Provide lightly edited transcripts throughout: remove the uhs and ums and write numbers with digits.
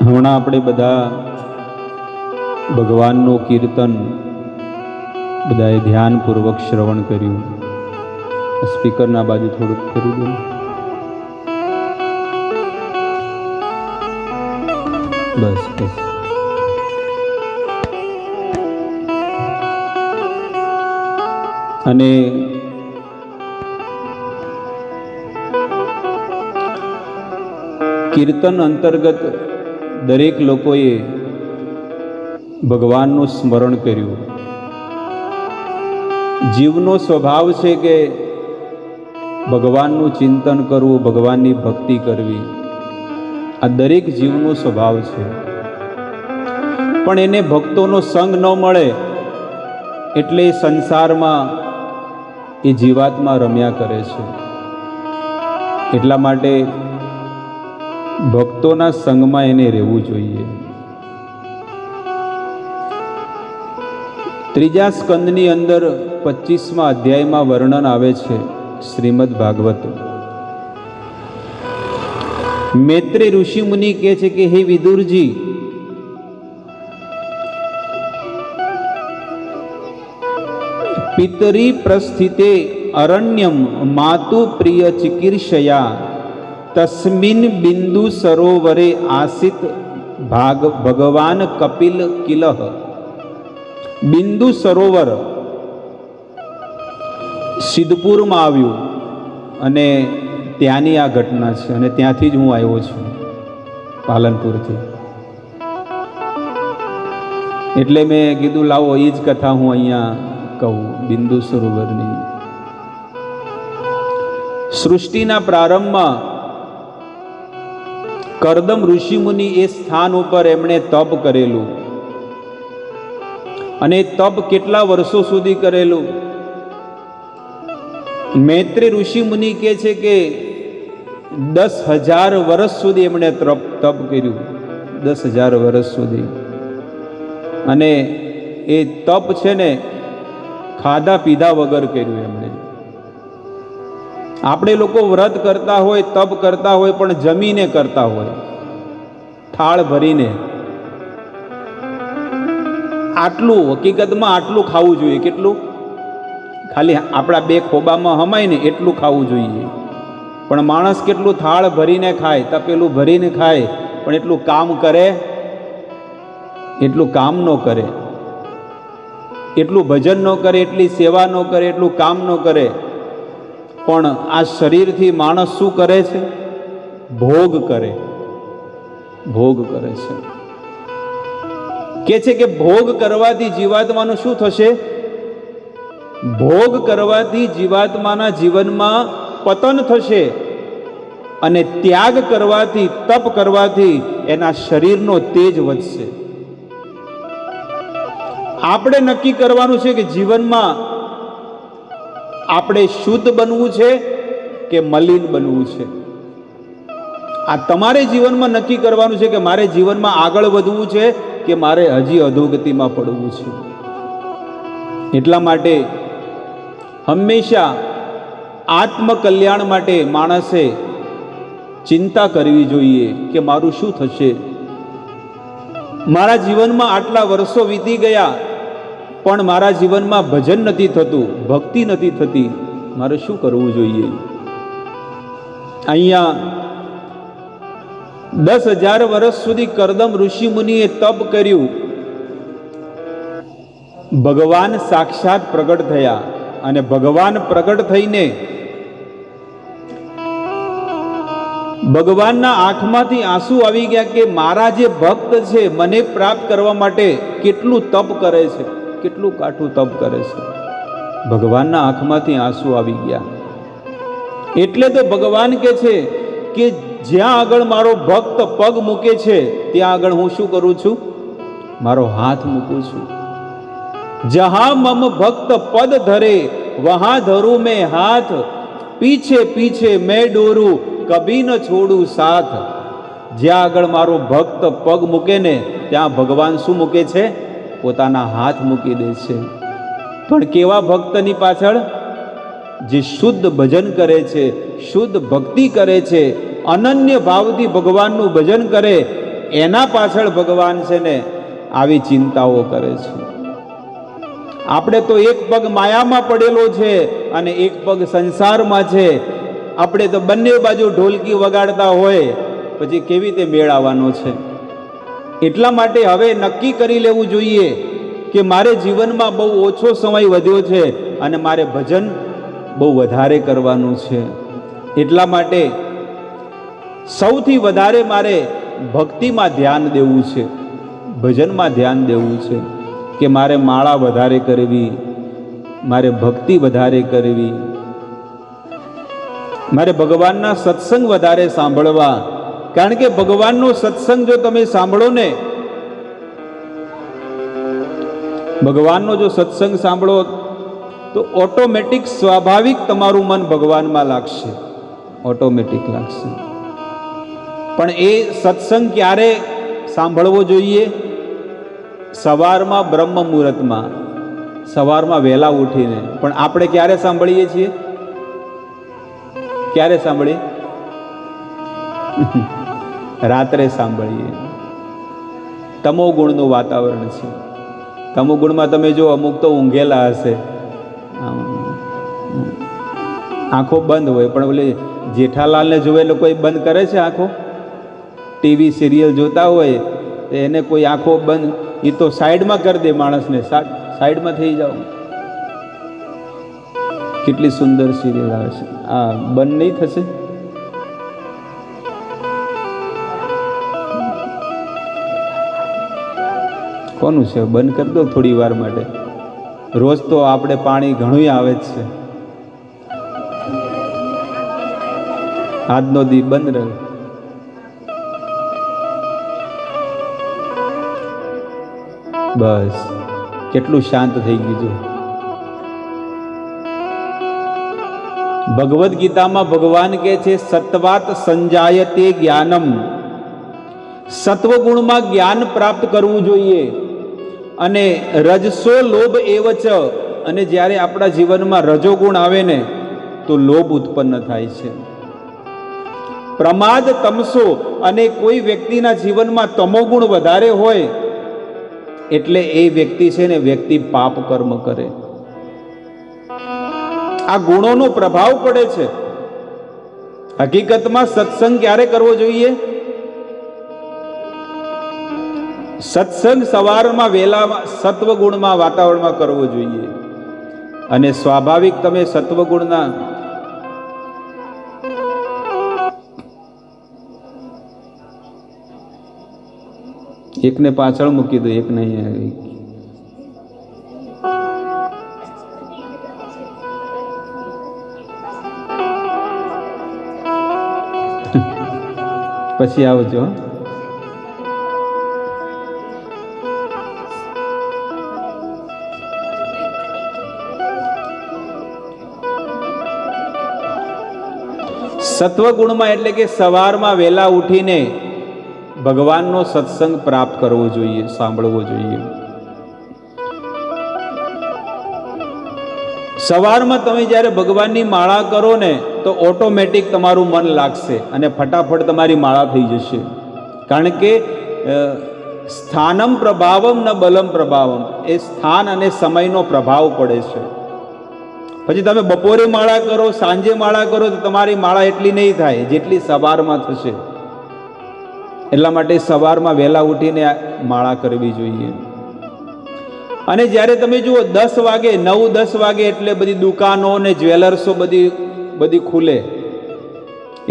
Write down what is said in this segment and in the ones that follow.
હમણાં આપણે બધા ભગવાનનું કીર્તન બધાએ ધ્યાનપૂર્વક શ્રવણ કર્યું. સ્પીકરના બાજુ થોડુંક કરી દો. બસ બસ. અને કીર્તન અંતર્ગત દરેક લોકોએ ભગવાનનું સ્મરણ કર્યું. જીવનો સ્વભાવ છે કે ભગવાનનું ચિંતન કરવું, ભગવાનની ભક્તિ કરવી, આ દરેક જીવનો સ્વભાવ છે. પણ એને ભક્તોનો સંગ ન મળે એટલે સંસારમાં એ જીવાત્મા રમ્યા કરે છે. એટલા માટે ભક્તોના સંગમાં એને રહેવું જોઈએ. ત્રીજા સ્કંદની અંદર 25મા અધ્યાયમાં વર્ણન આવે છે. શ્રીમદ ભાગવત મૈત્રેય ઋષિ મુનિ કહે છે કે હે વિદુરજી, પિતરી પ્રસ્થિતે અરણ્યમ માતુ પ્રિય ચિકીર્ષયા તસ્મિન બિંદુ સરોવરે આસિત ભગવાન કપિલ કિલહ. બિંદુ સરોવર સિદ્ધપુરમાં આવ્યું અને ત્યાંની આ ઘટના છે. અને ત્યાંથી જ હું આવ્યો છું, પાલનપુરથી. એટલે મેં કીધું લાવો એ જ કથા હું અહીંયા કહું, બિંદુ સરોવરની. સૃષ્ટિના પ્રારંભમાં કરદમ ઋષિ મુનિ એ સ્થાન ઉપર એમણે તપ કરેલું. અને તપ કેટલા વર્ષો સુધી કરેલું? મૈત્રેય ઋષિ મુનિ કહે છે કે 10,000 વર્ષ સુધી એમણે તપ કર્યું. 10,000 વર્ષ સુધી. અને એ તપ છે ને ખાધા પીધા વગર કર્યું એમણે. આપણે લોકો વ્રત કરતા હોય, તપ કરતા હોય, પણ જમીને કરતા હોય, થાળ ભરીને. આટલું હકીકતમાં આટલું ખાવું જોઈએ. કેટલું? ખાલી આપણા 2 ખોબામાં હમાય ને એટલું ખાવું જોઈએ. પણ માણસ કેટલું થાળ ભરીને ખાય, તપેલું ભરીને ખાય, પણ એટલું કામ કરે? એટલું કામ ન કરે. એટલું ભજન ન કરે, એટલી સેવા ન કરે, એટલું કામ ન કરે. પણ આ શરીરથી માણસ શું કરે છે? ભોગ કરે. ભોગ કરે છે. કે છે કે ભોગ કરવાથી જીવાત્માનું શું થશે? ભોગ કરવાથી જીવાત્માના જીવનમાં પતન થશે. અને ત્યાગ કરવાથી, તપ કરવાથી એના શરીરનો તેજ વધશે. આપણે નક્કી કરવાનું છે કે જીવનમાં આપણે શુદ્ધ બનવું છે કે મલિન બનવું છે. આ તમારે જીવનમાં નક્કી કરવાનું છે કે મારે જીવનમાં આગળ વધવું છે કે મારે હજી અધોગતિમાં પડવું છે. એટલા માટે હંમેશા આત્મકલ્યાણ માટે માણસે ચિંતા કરવી જોઈએ કે મારું શું થશે. મારા જીવનમાં આટલા વર્ષો વીતી ગયા પણ મારા જીવનમાં ભજન નથી થતું, ભક્તિ નથી થતી, મારે શું કરવું જોઈએ? અહીંયા 10,000 વર્ષ સુધી કરદમ ઋષિ મુનિએ તપ કર્યું. ભગવાન સાક્ષાત પ્રગટ થયા. અને ભગવાન પ્રગટ થઈને ભગવાનના આંખમાંથી આંસુ આવી ગયા કે મારા જે ભક્ત છે મને પ્રાપ્ત કરવા માટે કેટલું તપ કરે છે, કેટલું કાઠું તપ કરે છે. ભગવાનના આંખમાંથી આંસુ આવી ગયા. એટલે તો ભગવાન કહે છે કે જ્યાં આગળ મારો ભક્ત પગ મૂકે છે ત્યાં આગળ હું શું કરું છું? મારો હાથ મૂકું છું. જહાં મમ ભક્ત પદ ધરે વહાં ધરું મેં હાથ, પીછે પીછે મેં ડોરું કભી ન છોડું સાથ. જ્યાં આગળ મારો ભક્ત પગ મૂકે ને ત્યાં ભગવાન શું મૂકે છે? પોતાના હાથ મૂકી દે છે. પણ કેવા ભક્તની પાછળ? જે શુદ્ધ ભજન કરે છે, શુદ્ધ ભક્તિ કરે છે, અનન્ય ભાવથી ભગવાનનું ભજન કરે, એના પાછળ ભગવાન છે ને આવી ચિંતાઓ કરે છે. આપણે તો એક પગ માયામાં પડેલો છે અને એક પગ સંસારમાં છે. આપણે તો બંને બાજુ ઢોલકી વગાડતા હોય, પછી કેવી રીતે મેળ આવવાનો છે? એટલા માટે હવે નક્કી કરી લેવું જોઈએ કે મારે જીવનમાં બહુ ઓછો સમય વધ્યો છે અને મારે ભજન બહુ વધારે કરવાનું છે. એટલા માટે સૌથી વધારે મારે ભક્તિમાં ધ્યાન દેવું છે, ભજનમાં ધ્યાન દેવું છે કે મારે માળા વધારે કરવી, મારે ભક્તિ વધારે કરવી, મારે ભગવાનના સત્સંગ વધારે સાંભળવા. કારણ કે ભગવાનનો સત્સંગ જો તમે સાંભળો ને, ભગવાનનો જો સત્સંગ સાંભળો તો ઓટોમેટિક સ્વાભાવિક તમારું મન ભગવાનમાં લાગશે, ઓટોમેટિક લાગશે. પણ એ સત્સંગ ક્યારે સાંભળવો જોઈએ? સવારમાં, બ્રહ્મ મુહૂર્તમાં, સવારમાં વહેલા ઉઠીને. પણ આપણે ક્યારે સાંભળીએ છીએ? ક્યારે સાંભળીએ? રાત્રે સાંભળીએ. તમો ગુણનું વાતાવરણ છે. તમો ગુણમાં તમે જો અમુક તો ઊંઘેલા હશે, આંખો બંધ હોય, પણ ઓલે જેઠાલાલને જોવે એટલે કોઈ બંધ કરે છે આંખો? ટીવી સિરિયલ જોતા હોય તો એને કોઈ આંખો બંધ, એ તો સાઈડમાં કરી દે માણસને, સાઈડમાં થઈ જાઓ. કેટલી સુંદર સિરિયલ આવે છે. આ બંધ નહીં થશે? કોનું છે? બંધ કરી દો થોડી વાર માટે. રોજ તો આપણે પાણી ઘણું આવે જ છે. આજનો દી બંધ રહે. બસ કેટલું શાંત થઈ ગયું. ભગવદ્ ગીતામાં ભગવાન કહે છે સત્વાત સંજાયતે જ્ઞાનમ. સત્વગુણમાં જ્ઞાન પ્રાપ્ત કરવું જોઈએ. અને રજસો લોભ એવચ. અને જ્યારે આપણા જીવનમાં રજોગુણ આવે ને તો લોભ ઉત્પન્ન થાય છે. પ્રમાદ તમસો. અને કોઈ વ્યક્તિના જીવનમાં તમોગુણ વધારે હોય એટલે એ વ્યક્તિ છે ને, વ્યક્તિ પાપ કર્મ કરે. આ ગુણોનો પ્રભાવ પડે છે. હકીકતમાં સત્સંગ ક્યારે કરવો જોઈએ? સત્સંગ સવારમાં વહેલા સત્વગુણમાં વાતાવરણમાં કરવો જોઈએ. અને સ્વાભાવિક તમે સત્વગુણના એકને પાછળ મૂકી દો, એક નહીં. પછી આવજો. સત્વગુણમાં એટલે કે સવારમાં વહેલા ઉઠીને ભગવાનનો સત્સંગ પ્રાપ્ત કરવો જોઈએ, સાંભળવો જોઈએ. સવારમાં તમે જ્યારે ભગવાનની માળા કરો ને તો ઓટોમેટિક તમારું મન લાગશે અને ફટાફટ તમારી માળા થઈ જશે. કારણ કે સ્થાનમ પ્રભાવમ ન બલમ પ્રભાવમ, એ સ્થાન અને સમયનો પ્રભાવ પડે છે. પછી તમે બપોરે માળા કરો, સાંજે માળા કરો તો તમારી માળા એટલી નહીં થાય જેટલી સવારમાં થશે. એટલા માટે સવારમાં વહેલા ઉઠીને માળા કરવી જોઈએ. અને જ્યારે તમે જુઓ 10 વાગે, 9-10 વાગે એટલે બધી દુકાનો ને જ્વેલર્સો બધી ખુલે.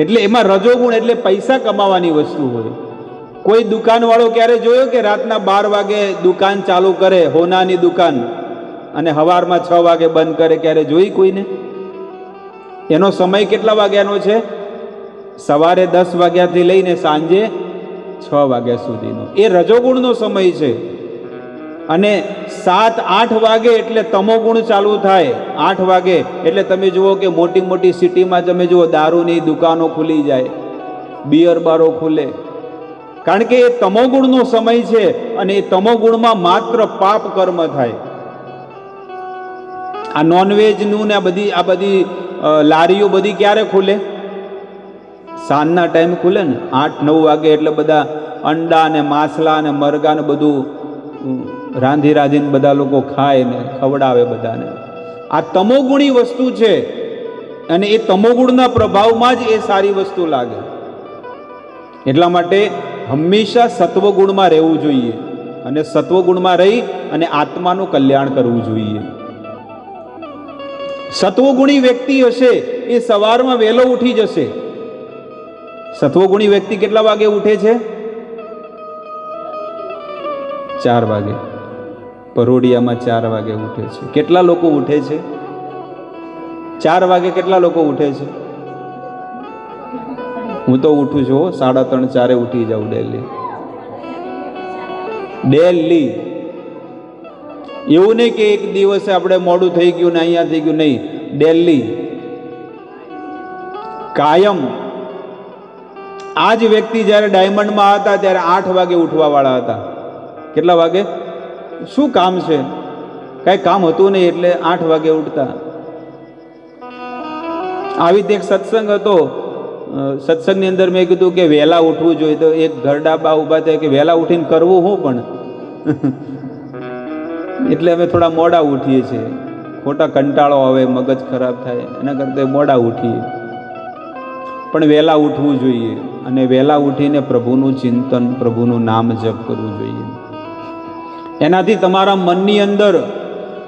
એટલે એમાં રજોગુણ એટલે પૈસા કમાવાની વસ્તુ હોય. કોઈ દુકાનવાળો ક્યારે જોયો કે રાતના 12 વાગે દુકાન ચાલુ કરે, હોનાની દુકાન, અને સવારમાં 6 વાગે બંધ કરે? ક્યારે જોઈ કોઈને? એનો સમય કેટલા વાગ્યાનો છે? સવારે 10 વાગ્યાથી લઈને સાંજે 6 વાગ્યા સુધીનો. એ રજોગુણનો સમય છે. અને 7-8 વાગે એટલે તમોગુણ ચાલુ થાય. 8 વાગે એટલે તમે જુઓ કે મોટી મોટી સિટીમાં તમે જુઓ દારૂની દુકાનો ખુલી જાય, બિયર બારો ખુલે. કારણ કે એ તમોગુણનો સમય છે અને એ તમોગુણમાં માત્ર પાપ કર્મ થાય. આ નોનવેજનું ને આ બધી લારીઓ બધી ક્યારે ખુલે? સાંજના ટાઈમ ખુલે ને, 8-9 વાગે. એટલે બધા અંડા ને માછલા ને મરઘા ને બધું રાંધી રાંધીને બધા લોકો ખાય ને ખવડાવે બધાને. આ તમોગુણી વસ્તુ છે અને એ તમોગુણના પ્રભાવમાં જ એ સારી વસ્તુ લાગે. એટલા માટે હંમેશા સત્વગુણમાં રહેવું જોઈએ અને સત્વગુણમાં રહી અને આત્માનું કલ્યાણ કરવું જોઈએ. સત્વગુણી વ્યક્તિ હશે એ સવારમાં વહેલો ઉઠી જશે. સત્વગુણી વ્યક્તિ કેટલા વાગે ઉઠે છે? 4 વાગે. પરોડિયામાં 4 વાગે ઉઠે છે. કેટલા લોકો ઉઠે છે? 4 વાગે કેટલા લોકો ઉઠે છે? હું તો ઉઠું છું 3:30 4 ઉઠી જાઉં ડેલી. એવું નહીં કે એક દિવસે આપણે મોડું થઈ ગયું ને અહીંયા થઈ ગયું, નહીં, ડેલી કાયમ. આ જ વ્યક્તિ જ્યારે ડાયમંડમાં હતા ત્યારે 8 વાગે ઉઠવા વાળા હતા. કેટલા વાગે? શું કામ છે? કાંઈ કામ હતું નહીં એટલે 8 વાગે ઉઠતા. આવી રીતે એક સત્સંગ હતો. સત્સંગની અંદર મેં કીધું કે વહેલા ઉઠવું જોઈએ, તો એક ઘરડાબા ઊભા થયા કે વહેલા ઉઠીને કરવું હું પણ એટલે અમે થોડા મોડા ઉઠીએ છીએ. ખોટા કંટાળો આવે, મગજ ખરાબ થાય, એના કરતાં મોડા ઉઠીએ. પણ વહેલા ઉઠવું જોઈએ અને વહેલા ઉઠીને પ્રભુનું ચિંતન, પ્રભુનું નામ જપ કરવું જોઈએ. એનાથી તમારા મનની અંદર,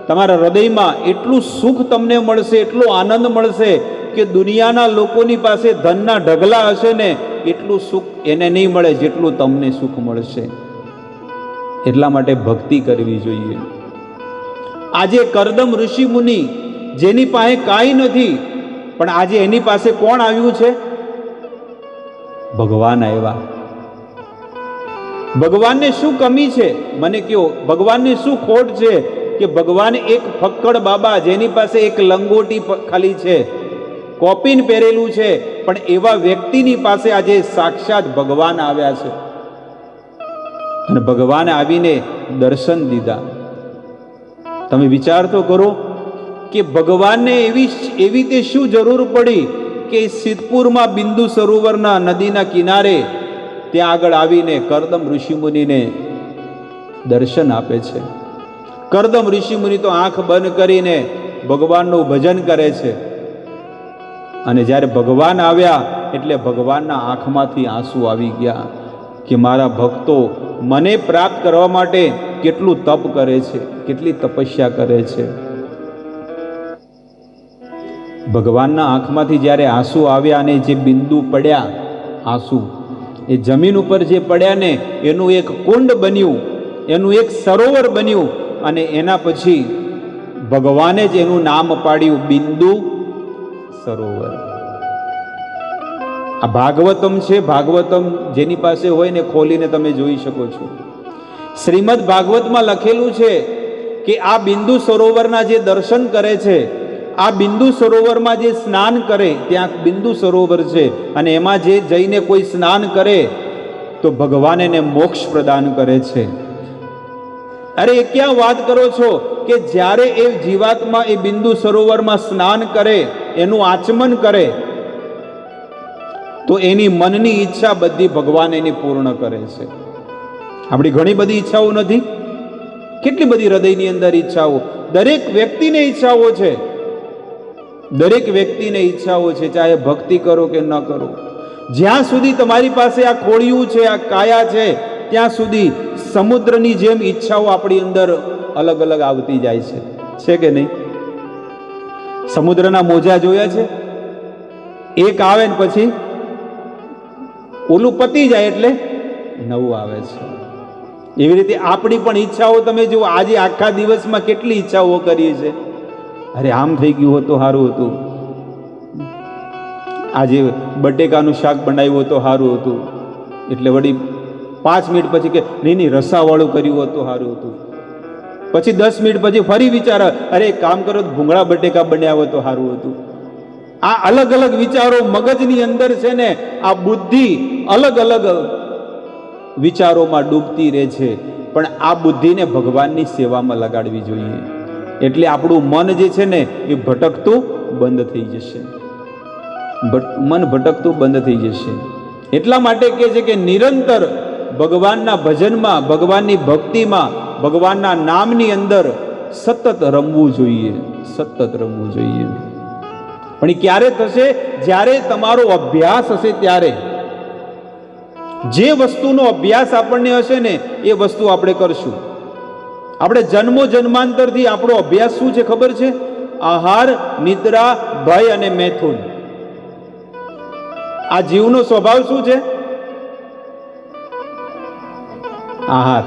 તમારા હૃદયમાં એટલું સુખ તમને મળશે, એટલો આનંદ મળશે કે દુનિયાના લોકોની પાસે ધનના ઢગલા હશે ને એટલું સુખ એને નહીં મળે જેટલું તમને સુખ મળશે. એટલા માટે ભક્તિ કરવી જોઈએ. આજે કરદમ ઋષિ મુનિ જેની પાસે કાંઈ નથી, પણ આજે એની પાસે કોણ આવ્યું છે? ભગવાન આવ્યા. ભગવાનને શું કમી છે મને કહો? ભગવાનને શું ખોટ છે કે ભગવાન એક ફક્કડ બાબા જેની પાસે એક લંગોટી ખાલી છે, કોપીન પહેરેલું છે, પણ એવા વ્યક્તિની પાસે આજે સાક્ષાત ભગવાન આવ્યા છે અને ભગવાન આવીને દર્શન દીધા. તમે વિચાર તો કરો કે ભગવાનને એવી તે શું જરૂર પડી કે સિદ્ધપુરમાં બિંદુ સરોવરના નદીના કિનારે ત્યાં આગળ આવીને કરદમ ઋષિમુનિને દર્શન આપે છે. કરદમ ઋષિમુનિ તો આંખ બંધ કરીને ભગવાનનું ભજન કરે છે અને જ્યારે ભગવાન આવ્યા એટલે ભગવાનના આંખમાંથી આંસુ આવી ગયા કે મારા ભક્તો મને પ્રાપ્ત કરવા માટે કેટલું તપ કરે છે, કેટલી તપસ્યા કરે છે. ભગવાનના આંખમાંથી જ્યારે આંસુ આવ્યા અને જે બિંદુ પડ્યા આંસુ એ જમીન ઉપર જે પડ્યા ને એનું એક કુંડ બન્યું, એનું એક સરોવર બન્યું અને એના પછી ભગવાને જ એનું નામ પાડ્યું બિંદુ સરોવર. આ ભાગવતમ છે. ભાગવતમ જેની પાસે હોય ને ખોલીને તમે જોઈ શકો છો. શ્રીમદ ભાગવતમાં લખેલું છે કે આ બિંદુ સરોવરના જે દર્શન કરે છે, આ બિંદુ સરોવરમાં જે સ્નાન કરે, ત્યાં બિંદુ સરોવર છે અને એમાં જે જઈને કોઈ સ્નાન કરે તો ભગવાન એને મોક્ષ પ્રદાન કરે છે. અરે એ ક્યાં વાત કરો છો કે જ્યારે એ જીવાત્મા એ બિંદુ સરોવરમાં સ્નાન કરે, એનું આચમન કરે તો એની મનની ઈચ્છા બધી ભગવાન એની પૂર્ણ કરે છે. આપણી ઘણી બધી ઈચ્છાઓ નથી? કેટલી બધી હૃદયની અંદર ઈચ્છાઓ, દરેક વ્યક્તિને ઈચ્છાઓ છે. દરેક વ્યક્તિને ઈચ્છાઓ છે, ચાહે ભક્તિ કરો કે ન કરો. જ્યાં સુધી તમારી પાસે આ ખોળિયું છે, આ કાયા છે, ત્યાં સુધી સમુદ્રની જેમ ઈચ્છાઓ આપણી અંદર અલગ અલગ આવતી જાય છે કે નહીં? સમુદ્રના મોજા જોયા છે? એક આવે ને પછી ઓલું પતી જાય એટલે નવું આવે છે. એવી રીતે આપણી પણ ઈચ્છાઓ તમે જુઓ, આજે આખા દિવસમાં કેટલી ઈચ્છાઓ કરીએ છે. અરે આમ થઈ ગયું હોત તો સારું હતું, આજે બટેકાનું શાક બનાવ્યું હોત તો સારું હતું, એટલે વળી 5 મિનિટ પછી કે નહીં રસાવાળું કર્યું હોત તો સારું હતું. પછી 10 મિનિટ પછી ફરી વિચાર, અરે એક કામ કરો ભૂંગળા બટેકા બન્યા હોત તો સારું હતું. આ અલગ અલગ વિચારો મગજની અંદર છે ને, આ બુદ્ધિ અલગ અલગ વિચારોમાં ડૂબતી રહે છે. પણ આ બુદ્ધિને ભગવાનની સેવામાં લગાડવી જોઈએ. એટલે આપણું મન જે છે ને એ ભટકતું બંધ થઈ જશે. મન ભટકતું બંધ થઈ જશે. એટલા માટે કહે છે કે નિરંતર ભગવાનના ભજનમાં, ભગવાનની ભક્તિમાં, ભગવાનના નામની અંદર સતત રમવું જોઈએ, સતત રમવું જોઈએ. પણ એ ક્યારે થશે? જ્યારે તમારો અભ્યાસ હશે ત્યારે. જે વસ્તુનો અભ્યાસ આપણને હશે ને એ વસ્તુ આપણે કરશું. આપણે જન્મો જન્માંતરથી આપણો અભ્યાસ શું છે ખબર છે? આહાર, નિદ્રા, ભય અને મૈથુન. આ જીવનો સ્વભાવ શું છે? આહાર.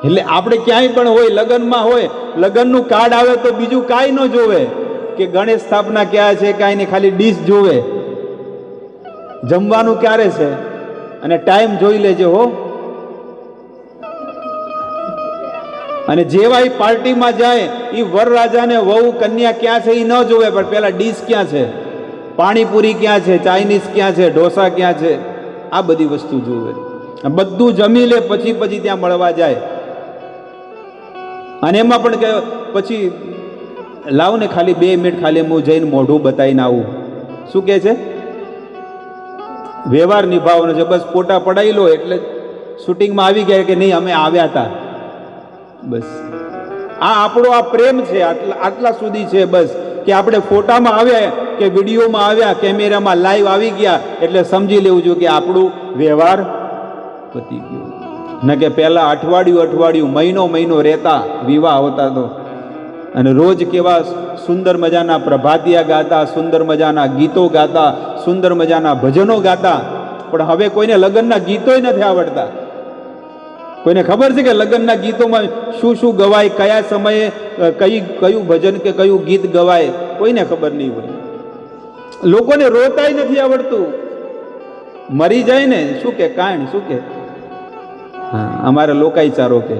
એટલે આપણે ક્યાંય પણ હોય, લગ્નમાં હોય, લગ્નનું કાર્ડ આવે તો બીજું કાંઈ ન જોવે કે ગણેશ સ્થાપના ક્યાં છે, કાંઈ નહીં, ખાલી ડીશ જોવે. જમવાનું ક્યારે છે અને ટાઈમ જોઈ લેજે હો. અને જેવા એ પાર્ટીમાં જાય એ વરરાજાને વહુ કન્યા ક્યાં છે એ ન જોવે, પણ પેલા ડીશ ક્યાં છે, પાણીપુરી ક્યાં છે, ચાઇનીઝ ક્યાં છે, ઢોસા ક્યાં છે, આ બધી વસ્તુ જોવે. બધું જમી લે પછી ત્યાં મળવા જાય. અને એમાં પણ કે પછી લાવ ને ખાલી 2 મિનિટ ખાલી હું જઈને મોઢું બતાવીને આવું. શું કહે છે? વ્યવહાર નિભાવવાનો છે. બસ ફોટા પડાવી લો એટલે શૂટિંગમાં આવી ગયા કે નહીં અમે આવ્યા હતા. બસ આ આપણો આ પ્રેમ છે, આટલા સુધી છે. બસ કે આપણે ફોટામાં આવ્યા કે વિડીયોમાં આવ્યા, કેમેરામાં લાઈવ આવી ગયા એટલે સમજી લેવું જોઈએ કે આપણું વ્યવહાર પતી ગયો. ન કે પહેલા અઠવાડિયું મહિનો રહેતા વિવાહ હોતા તો, અને રોજ કેવા સુંદર મજાના પ્રભાતિયા ગાતા, સુંદર મજાના ગીતો ગાતા, સુંદર મજાના ભજનો ગાતા. પણ હવે કોઈને લગ્નના ગીતોય નથી આવડતા. કોઈને ખબર છે કે લગ્નના ગીતોમાં શું શું ગવાય, કયા સમયે કયું ભજન કે કયું ગીત ગવાય? કોઈને ખબર નહીં હોય. લોકોને રોતાય નથી આવડતું. મરી જાય ને શું કે કાંઈ શું કે હા અમારે લોકાઈ ચારો કે.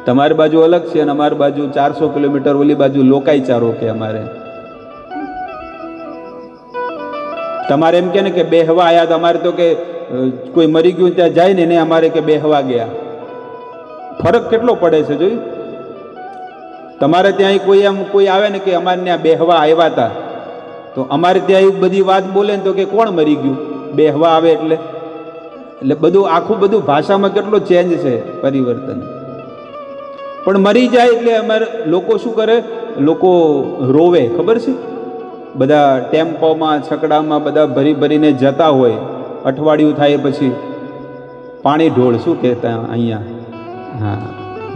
તમારી બાજુ અલગ છે અને અમારી બાજુ 400 કિલોમીટર ઓલી બાજુ લોકાઈ ચારો કે અમારે. તમારે એમ કે ને કે બેહવા આયા, તમારે તો કે કોઈ મરી ગયું ત્યાં જાય ને એને અમારે કે બેહવા ગયા. ફરક કેટલો પડે છે જોયું? તમારે ત્યાં કોઈ આવે ને કે અમારે ત્યાં બેહવા આવ્યા હતા, તો અમારે ત્યાં એ બધી વાત બોલે ને તો કે કોણ મરી ગયું? બેહવા આવે એટલે બધું આખું બધું ભાષામાં કેટલો ચેન્જ છે, પરિવર્તન. પણ મરી જાય એટલે અમારે લોકો શું કરે? લોકો રોવે. ખબર છે? બધા ટેમ્પોમાં, છકડામાં બધા ભરીને જતા હોય. અઠવાડિયું થાય પછી પાણી ઢોળ શું કહેતા અહીંયા. હા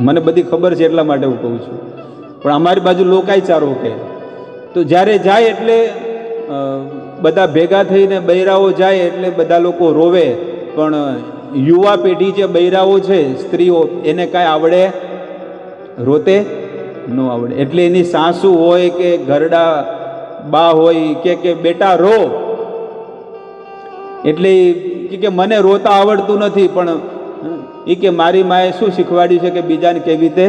મને બધી ખબર છે એટલા માટે હું કહું છું. પણ અમારી બાજુ લોકાઈ ચારો કે. તો જ્યારે જાય એટલે બધા ભેગા થઈને બૈરાઓ જાય એટલે બધા લોકો રોવે. પણ યુવા પેઢી જે બૈરાઓ છે, સ્ત્રીઓ, એને કાંઈ આવડે? રોતે ન આવડે. એટલે એની સાસુ હોય કે ઘરડા બા હોય કે બેટા રો, એટલે કે મને રોતા આવડતું નથી. પણ એ કે મારી માએ શું શીખવાડ્યું છે કે બીજાને કેવી રીતે,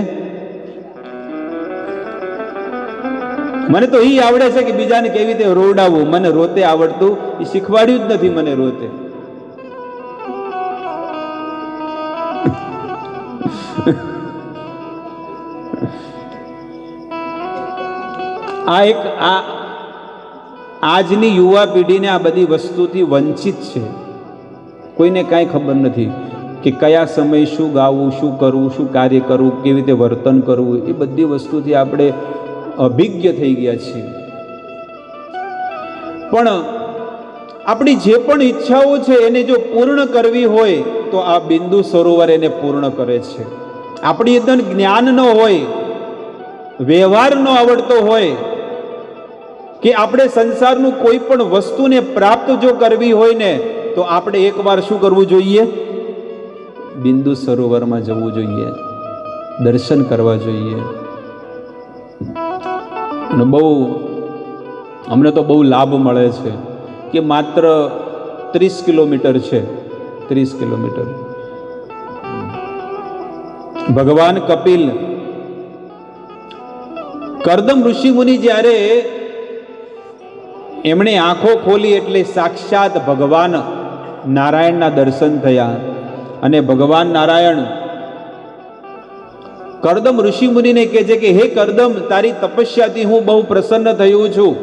મને તો એ આવડે છે કે બીજાને કેવી રીતે રોવડાવવું, મને રોતે આવડતું એ શીખવાડ્યું જ નથી મને રોતે. આજની યુવા પેઢીને આ બધી વસ્તુથી વંચિત છે. કોઈને કાંઈ ખબર નથી કે કયા સમય શું ગાવું, શું કરવું, શું કાર્ય કરવું, કેવી રીતે વર્તન કરવું. એ બધી વસ્તુથી આપણે અભિજ્ઞ થઈ ગયા છીએ. પણ આપણી જે પણ ઈચ્છાઓ છે એને જો પૂર્ણ કરવી હોય તો આ બિંદુ સરોવર એને પૂર્ણ કરે છે. આપણી અંદર જ્ઞાન ન હોય, વ્યવહાર ન આવડતો હોય, કે આપણે સંસારનું કોઈ પણ વસ્તુને પ્રાપ્ત જો કરવી હોય ને તો આપણે એકવાર શું કરવું જોઈએ? બિંદુ સરોવરમાં જવું જોઈએ, દર્શન કરવા જોઈએ. અને અમને તો બહુ લાભ મળે છે કે માત્ર 30 કિલોમીટર છે. 30 કિલોમીટર. ભગવાન કપિલ, કર્દમ ઋષિ મુનિ જ્યારે એમણે આંખો ખોલી એટલે સાક્ષાત ભગવાન નારાયણના દર્શન થયા. અને ભગવાન નારાયણ કર્દમ ઋષિ મુનિને કહે છે કે હે કર્દમ, તારી તપસ્યાથી હું બહુ પ્રસન્ન થયો છું,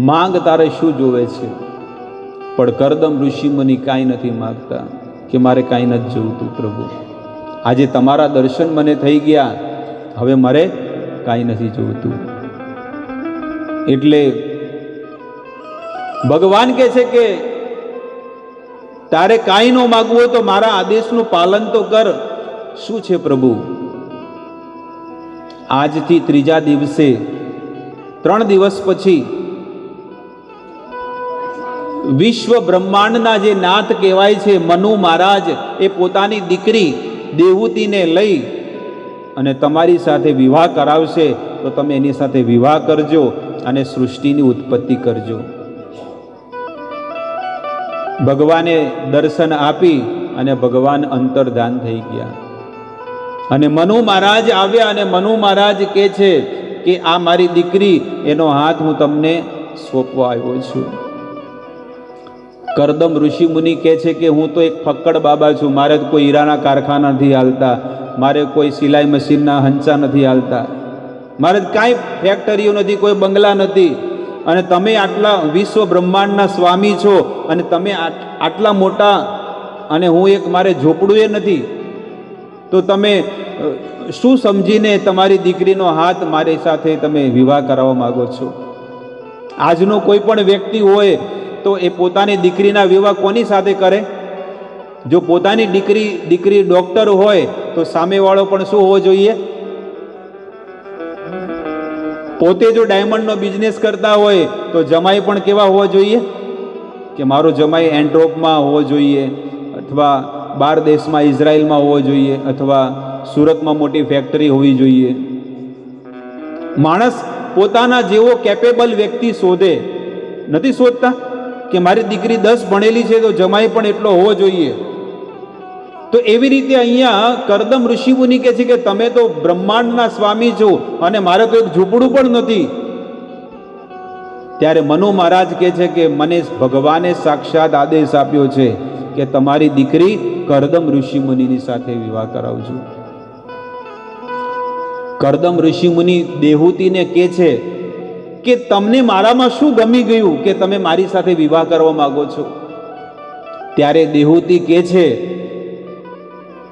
માંગ તારે શું જોવે છે? પણ કરદમ ઋષિમુનિ કાંઈ નથી માગતા કે મારે કાંઈ નથી જોઈતું પ્રભુ, આજે તમારા દર્શન મને થઈ ગયા, હવે મારે કાંઈ નથી જોઈતું. એટલે ભગવાન કહે છે કે તારે કાંઈ ન માગવું હોય તો મારા આદેશનું પાલન તો કર. શું છે પ્રભુ? આજથી ત્રીજા દિવસે 3 દિવસ પછી વિશ્વ બ્રહ્માંડના જે નાથ કહેવાય છે મનુ મહારાજ, એ પોતાની દીકરી દેવહૂતિને લઈ અને તમારી સાથે વિવાહ કરાવશે. તો તમે એની સાથે વિવાહ કરજો અને સૃષ્ટિની ઉત્પત્તિ કરજો. ભગવાને દર્શન આપી અને ભગવાન અંતર્ધાન થઈ ગયા. અને મનુ મહારાજ આવ્યા અને મનુ મહારાજ કહે છે કે આ મારી દીકરી, એનો હાથ હું તમને સોંપવા આવ્યો છું. કરદમ ઋષિ મુનિ કહે છે કે હું તો એક ફક્કડ બાબા છું, મારે કોઈ હીરાના કારખાના નથી હાલતા, મારે કોઈ સિલાઈ મશીનના હંચા નથી હાલતા, મારે કાંઈ ફેક્ટરીઓ નથી, કોઈ બંગલા નથી, અને તમે આટલા વિશ્વ બ્રહ્માંડના સ્વામી છો અને તમે આટલા મોટા, અને હું એક મારે ઝૂંપડું એ નથી, તો તમે શું સમજીને તમારી દીકરીનો હાથ મારી સાથે તમે વિવાહ કરાવવા માગો છો? આજનો કોઈ પણ વ્યક્તિ હોય તો એ પોતાની દીકરીના વિવાહ કોની સાથે કરે? જો પોતાની દીકરી ડોક્ટર હોય તો સામેવાળો પણ શું હોવો જોઈએ? પોતે જો ડાયમંડનો બિઝનેસ કરતા હોય તો જમાઈ પણ કેવા હોવા જોઈએ? કે મારો જમાઈ એન્ટ્રોપમાં હોવો જોઈએ, અથવા બહાર દેશમાં ઇઝરાયલમાં હોવો જોઈએ, અથવા સુરતમાં મોટી ફેક્ટરી હોવી જોઈએ. માણસ પોતાના જેવો કેપેબલ વ્યક્તિ શોધે, નથી શોધતા કે મારી દીકરી 10 ભણેલી છે તો જમાઈ પણ એટલો હોવો જોઈએ. તો એવી રીતે અહીંયા કરદમ ઋષિમુનિ કહે છે કે તમે તો બ્રહ્માંડના સ્વામી છો અને મારે તો એક ઝૂંપડું પણ નથી. ત્યારે મનુ મહારાજ કહે છે કે મને ભગવાને સાક્ષાત આદેશ આપ્યો છે કે તમારી દીકરી કરદમ ઋષિમુનિની સાથે વિવાહ કરાવજો. કરદમ ઋષિમુનિ દેવહૂતિને કહે છે કે તમને મારામાં શું ગમી ગયું કે તમે મારી સાથે વિવાહ કરવા માંગો છો? ત્યારે દેવહૂતિ કહે છે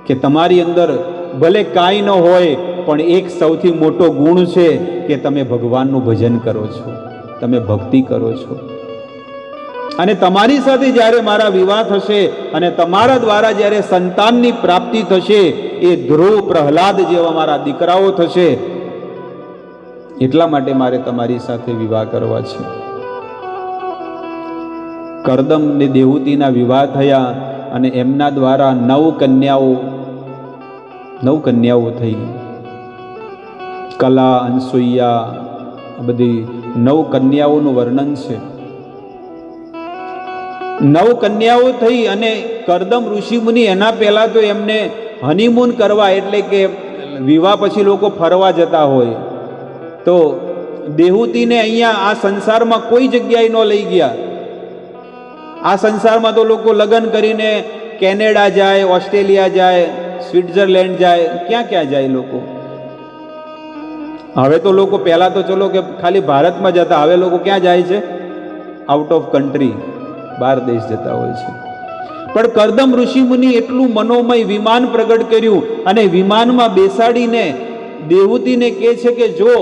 કે તમારી અંદર ભલે કાંઈ ન હોય પણ એક સૌથી મોટો ગુણ છે કે તમે ભગવાનનું ભજન કરો છો, તમે ભક્તિ કરો છો. અને તમારી સાથે જ્યારે મારા વિવાહ થશે અને તમારા દ્વારા જ્યારે સંતાનની પ્રાપ્તિ થશે, એ ધ્રુવ પ્રહલાદ જેવા મારા દીકરાઓ થશે, એટલા માટે મારે તમારી સાથે વિવાહ કરવા છે. કરદમ ને દેવહૂતિના વિવાહ થયા અને એમના દ્વારા 9 કન્યાઓ થઈ. કલા, અનસુઈયા, બધી 9 કન્યાઓનું વર્ણન છે. 9 કન્યાઓ થઈ અને કરદમ ઋષિમુનિ એના પહેલા તો એમને હનીમૂન કરવા, એટલે કે વિવાહ પછી લોકો ફરવા જતા હોય, તો દેવહૂતિને અહીંયા આ સંસારમાં કોઈ જગ્યાએ ન લઈ ગયા. આ સંસારમાં તો લોકો લગ્ન કરીને કેનેડા જાય, ઓસ્ટ્રેલિયા જાય, સ્વિટ્ઝરલેન્ડ જાય, ક્યાં જાય લોકો. હવે તો લોકો, પહેલા તો ચલો કે ખાલી ભારતમાં જતા, હવે લોકો ક્યાં જાય છે? આઉટ ઓફ કન્ટ્રી, બહાર દેશ જતા હોય છે. પણ કરદમ ઋષિમુનિ એટલું મનોમય વિમાન પ્રગટ કર્યું અને વિમાનમાં બેસાડીને દેવહૂતિને કહે છે કે જો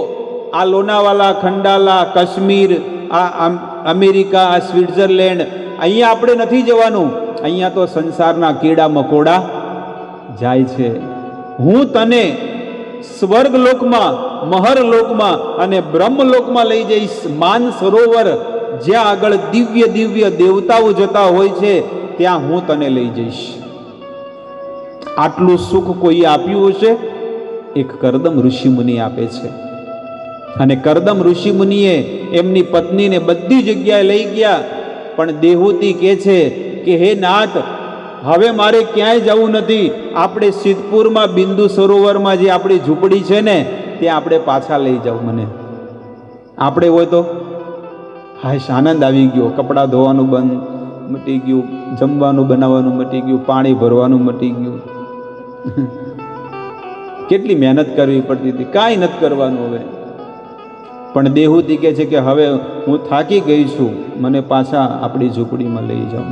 આ લોનાવાલા, ખંડાલા, કાશ્મીર, આ અમેરિકા, આ સ્વિટ્ઝરલેન્ડ, અહીંયા આપણે નથી જવાનું, અહીંયા તો સંસારના કીડા મકોડા જાય છે. હું તને સ્વર્ગલોકમાં, મહરલોકમાં અને બ્રહ્મલોકમાં લઈ જઈશ. માન સરોવર જ્યાં આગળ દિવ્ય દિવ્ય દેવતાઓ જતા હોય છે ત્યાં હું તને લઈ જઈશ. આટલું સુખ કોઈ આપ્યું હશે? એક કરદમ ઋષિમુનિ આપે છે. અને કરદમ ઋષિમુનિએ એમની પત્નીને બધી જગ્યાએ લઈ ગયા. પણ દેવહૂતિ કહે છે કે હે નાથ, હવે મારે ક્યાંય જવું નથી, આપણે સિદ્ધપુરમાં બિંદુ સરોવરમાં જે આપણી ઝૂંપડી છે ને, ત્યાં આપણે પાછા લઈ જાઓ મને. આપણે હોય તો હાશ, આનંદ આવી ગયો, કપડાં ધોવાનું બંધ મટી ગયું, જમવાનું બનાવવાનું મટી ગયું, પાણી ભરવાનું મટી ગયું. કેટલી મહેનત કરવી પડતી હતી, કાંઈ નથી કરવાનું હવે. પણ દેહૂતી કહે છે કે હવે હું થાકી ગઈ છું, મને પાછા આપણી ઝૂંપડીમાં લઈ જાઓ.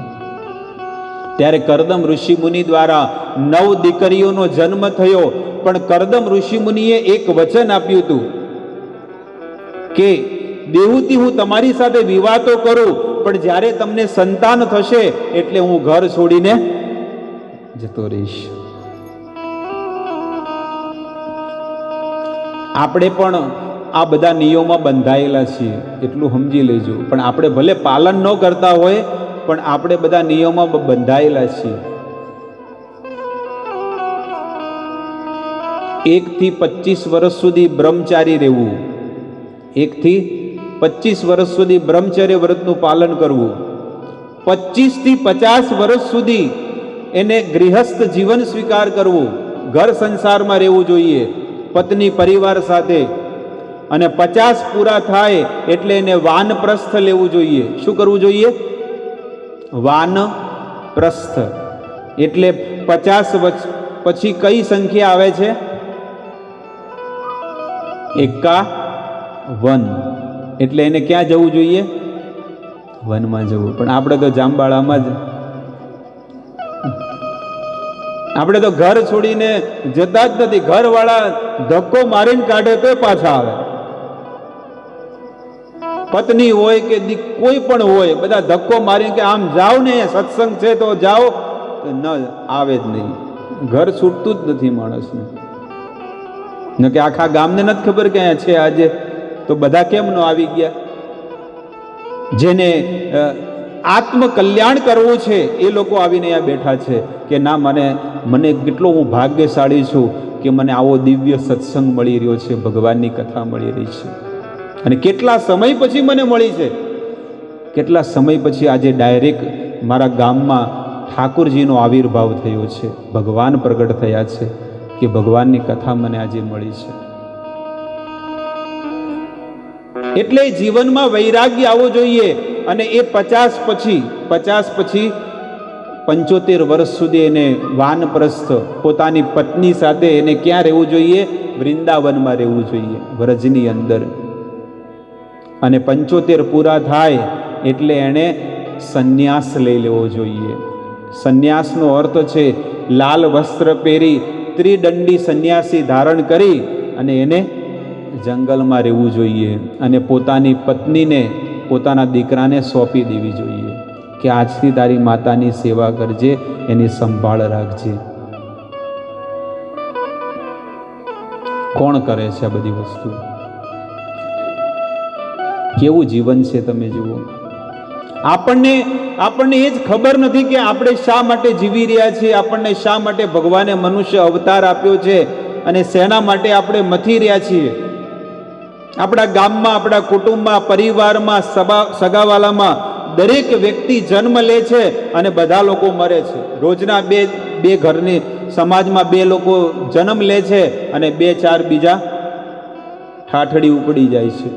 ત્યારે કરદમ ઋષિમુનિ દ્વારા 9 દીકરીઓનો જન્મ થયો. પણ કરદમ ઋષિમુનિએ એક વચન આપ્યું હતું કે દેહૂતી હું તમારી સાથે વિવાહ તો કરું, પણ જ્યારે તમને સંતાન થશે એટલે હું ઘર છોડીને જતો રહીશ. આપણે પણ આ બધા નિયમોમાં બંધાયેલા છીએ, એટલું સમજી લેજો. પણ આપણે ભલે પાલન ન કરતા હોય, પણ આપણે બધા નિયમોમાં બંધાયેલા છીએ. 1 થી 25 વર્ષ સુધી બ્રહ્મચારી રહેવું, 1 થી 25 વર્ષ સુધી બ્રહ્મચર્ય વ્રતનું પાલન કરવું, 25 થી 50 વર્ષ સુધી એને ગૃહસ્થ જીવન સ્વીકાર કરવું, ઘર સંસારમાં રહેવું જોઈએ પત્ની પરિવાર સાથે. અને 50 પૂરા થાય એટલે એને વાનપ્રસ્થ લેવું જોઈએ. શું કરવું જોઈએ? વાનપ્રસ્થ. એટલે 50 પછી કઈ સંખ્યા આવે છે? 51. એટલે એને ક્યાં જવું જોઈએ? વનમાં જવું. પણ આપણે તો જામબાળામાં જ, આપણે તો ઘર છોડીને જતા જ નથી. ઘરવાળા ધક્કો મારીને કાઢે તો પાછા આવે. પત્ની હોય કે કોઈ પણ હોય, બધા ધક્કો મારીને કે આમ જાઓ ને, સત્સંગ છે તો જાઓ, તો ન આવે જ નહીં. ઘર છૂટતું જ નથી માણસને. ન કે આખા ગામને નથી ખબર કે અહીંયા છે આજે, તો બધા કેમ ન આવી ગયા? જેને આત્મકલ્યાણ કરવું છે એ લોકો આવીને અહીંયા બેઠા છે કે ના, મને કેટલો હું ભાગ્યશાળી છું કે મને આવો દિવ્ય સત્સંગ મળી રહ્યો છે, ભગવાનની કથા મળી રહી છે. અને કેટલા સમય પછી મને મળી છે, કેટલા સમય પછી આજે ડાયરેક્ટ મારા ગામમાં ઠાકોરજીનો આવિર્ભાવ થયો છે, ભગવાન પ્રગટ થયા છે, કે ભગવાનની કથા મને આજે મળી છે. એટલે જીવનમાં વૈરાગ્ય આવવો જોઈએ. અને એ 50 પછી 75 વર્ષ સુધી એને વાનપ્રસ્થ પોતાની પત્ની સાથે એને ક્યાં રહેવું જોઈએ? વૃંદાવનમાં રહેવું જોઈએ, વ્રજની અંદર. અને 75 પૂરા થાય એટલે એણે સંન્યાસ લઈ લેવો જોઈએ. સંન્યાસનો અર્થ છે લાલ વસ્ત્ર પહેરી ત્રિદંડી સંન્યાસી ધારણ કરી અને એને જંગલમાં રહેવું જોઈએ. અને પોતાની પત્નીને, પોતાના દીકરાને સોંપી દેવી જોઈએ કે આજથી તારી માતાની સેવા કરજે, એની સંભાળ રાખજે. કોણ કરે છે આ બધી વસ્તુ? કેવું જીવન છે તમે જુઓ. આપણને એ જ ખબર નથી કે આપણે શા માટે જીવી રહ્યા છીએ, આપણને શા માટે ભગવાને મનુષ્ય અવતાર આપ્યો છે અને શેના માટે આપણે મથી રહ્યા છીએ. આપણા ગામમાં, આપણા કુટુંબમાં, પરિવારમાં, સગાવાલામાં દરેક વ્યક્તિ જન્મ લે છે અને બધા લોકો મરે છે. રોજના બે ઘરની સમાજમાં 2 લોકો જન્મ લે છે અને 2-4 બીજા ઠાઠડી ઉપડી જાય છે.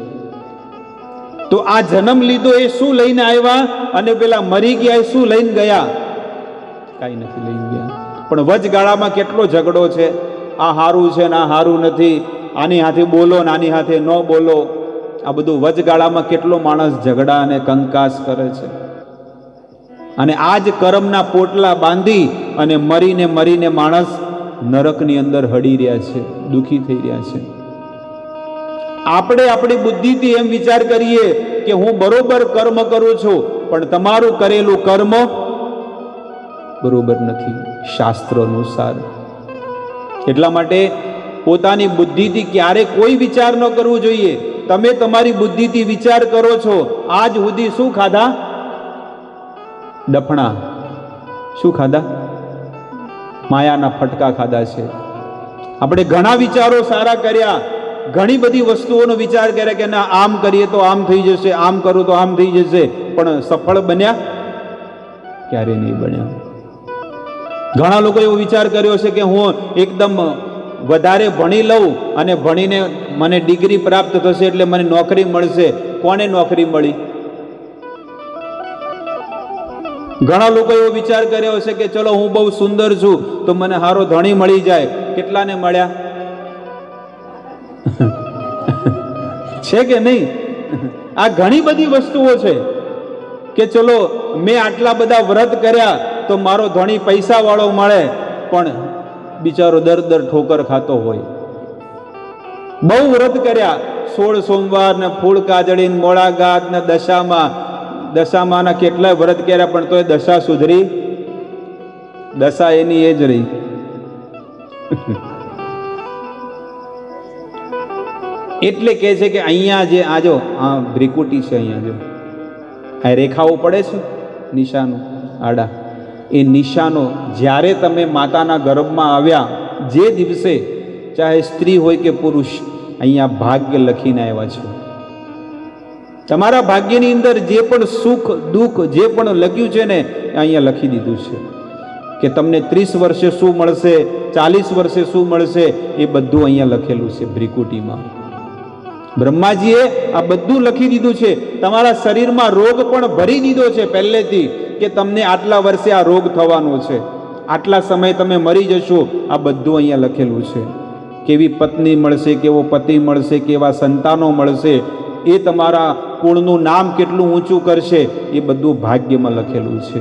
તો આ જન્મ લીધો એ શું લઈને આવ્યા અને પેલા મરી ગયા એ શું લઈને ગયા? કાંઈ નથી લઈને ગયા. પણ વચગાળામાં કેટલો ઝઘડો છે, આ હારું છે ને આ હારું નથી, આની હાથે બોલો ને આની હાથે ન બોલો. આ બધું વચગાળામાં કેટલો માણસ ઝઘડા અને કંકાસ કરે છે. અને આ જ કર્મના પોટલા બાંધી અને મરીને માણસ નરકની અંદર હડી રહ્યા છે, દુઃખી થઈ રહ્યા છે. આપણે આપણી બુદ્ધિથી એમ વિચાર કરીએ કે હું બરોબર કર્મ કરું છું, પણ તમારું કરેલું કર્મ બરોબર નથી શાસ્ત્ર અનુસાર. એટલા માટે પોતાની બુદ્ધિથી ક્યારે કોઈ વિચાર ન કરવો જોઈએ. તમે તમારી બુદ્ધિથી વિચાર કરો છો, આજ સુધી શું ખાધા? ડફણા. શું ખાધા? માયાના ફટકા ખાધા છે. આપણે ઘણા વિચારો સારા કર્યા, ઘણી બધી વસ્તુઓનો વિચાર કર્યા કે ના આમ કરીએ તો આમ થઈ જશે, આમ કરું તો આમ થઈ જશે, પણ સફળ બન્યા? ક્યારે નહીં બન્યા. ઘણા લોકો એવો વિચાર કર્યો છે કે હું એકદમ વધારે ભણી લઉં અને ભણીને મને ડિગ્રી પ્રાપ્ત થશે એટલે મને નોકરી મળશે. કોને નોકરી મળી? ઘણા લોકો એવો વિચાર કર્યો છે કે ચલો હું બહુ સુંદર છું તો મને સારો ધણી મળી જાય. કેટલાને મળ્યા? છે કે નહીં? આ ઘણી બધી વસ્તુઓ છે કે ચલો મેં આટલા બધા વ્રત કર્યા તો મારો ધણી પૈસાવાળો મળે, પણ બિચારો દર ઠોકર ખાતો હોય. બહુ વ્રત કર્યા, 16 સોમવાર ને ફૂલ કાજળી ને મોળાગાત ને દશામાના કેટલાય વ્રત કર્યા, પણ તોય દશા સુધરી, દશા એની એ જ રહી. એટલે કહે છે કે અહીંયા જે આજો આ ભ્રિકુટી છે, અહીંયા જો આ રેખાઓ પડે છે નિશાનો આડા, એ નિશાનો જ્યારે તમે માતાના ગર્ભમાં આવ્યા જે દિવસે, ચાહે સ્ત્રી હોય કે પુરુષ, અહીંયા ભાગ્ય લખીને આવ્યા છે. તમારા ભાગ્યની અંદર જે પણ સુખ દુઃખ જે પણ લખ્યું છે ને અહીંયા લખી દીધું છે કે તમને 30 વર્ષે શું મળશે, 40 વર્ષે શું મળશે, એ બધું અહીંયા લખેલું છે ભ્રિકુટીમાં. બ્રહ્માજીએ આ બધું લખી દીધું છે. તમારા શરીરમાં રોગ પણ ભરી દીધો છે પહેલેથી કે તમને આટલા વર્ષે આ રોગ થવાનો છે, આટલા સમય તમે મરી જશો. આ બધું અહીંયા લખેલું છે. કેવી પત્ની મળશે, કેવો પતિ મળશે, કેવા સંતાનો મળશે, એ તમારા કુળનું નામ કેટલું ઊંચું કરશે, એ બધું ભાગ્યમાં લખેલું છે.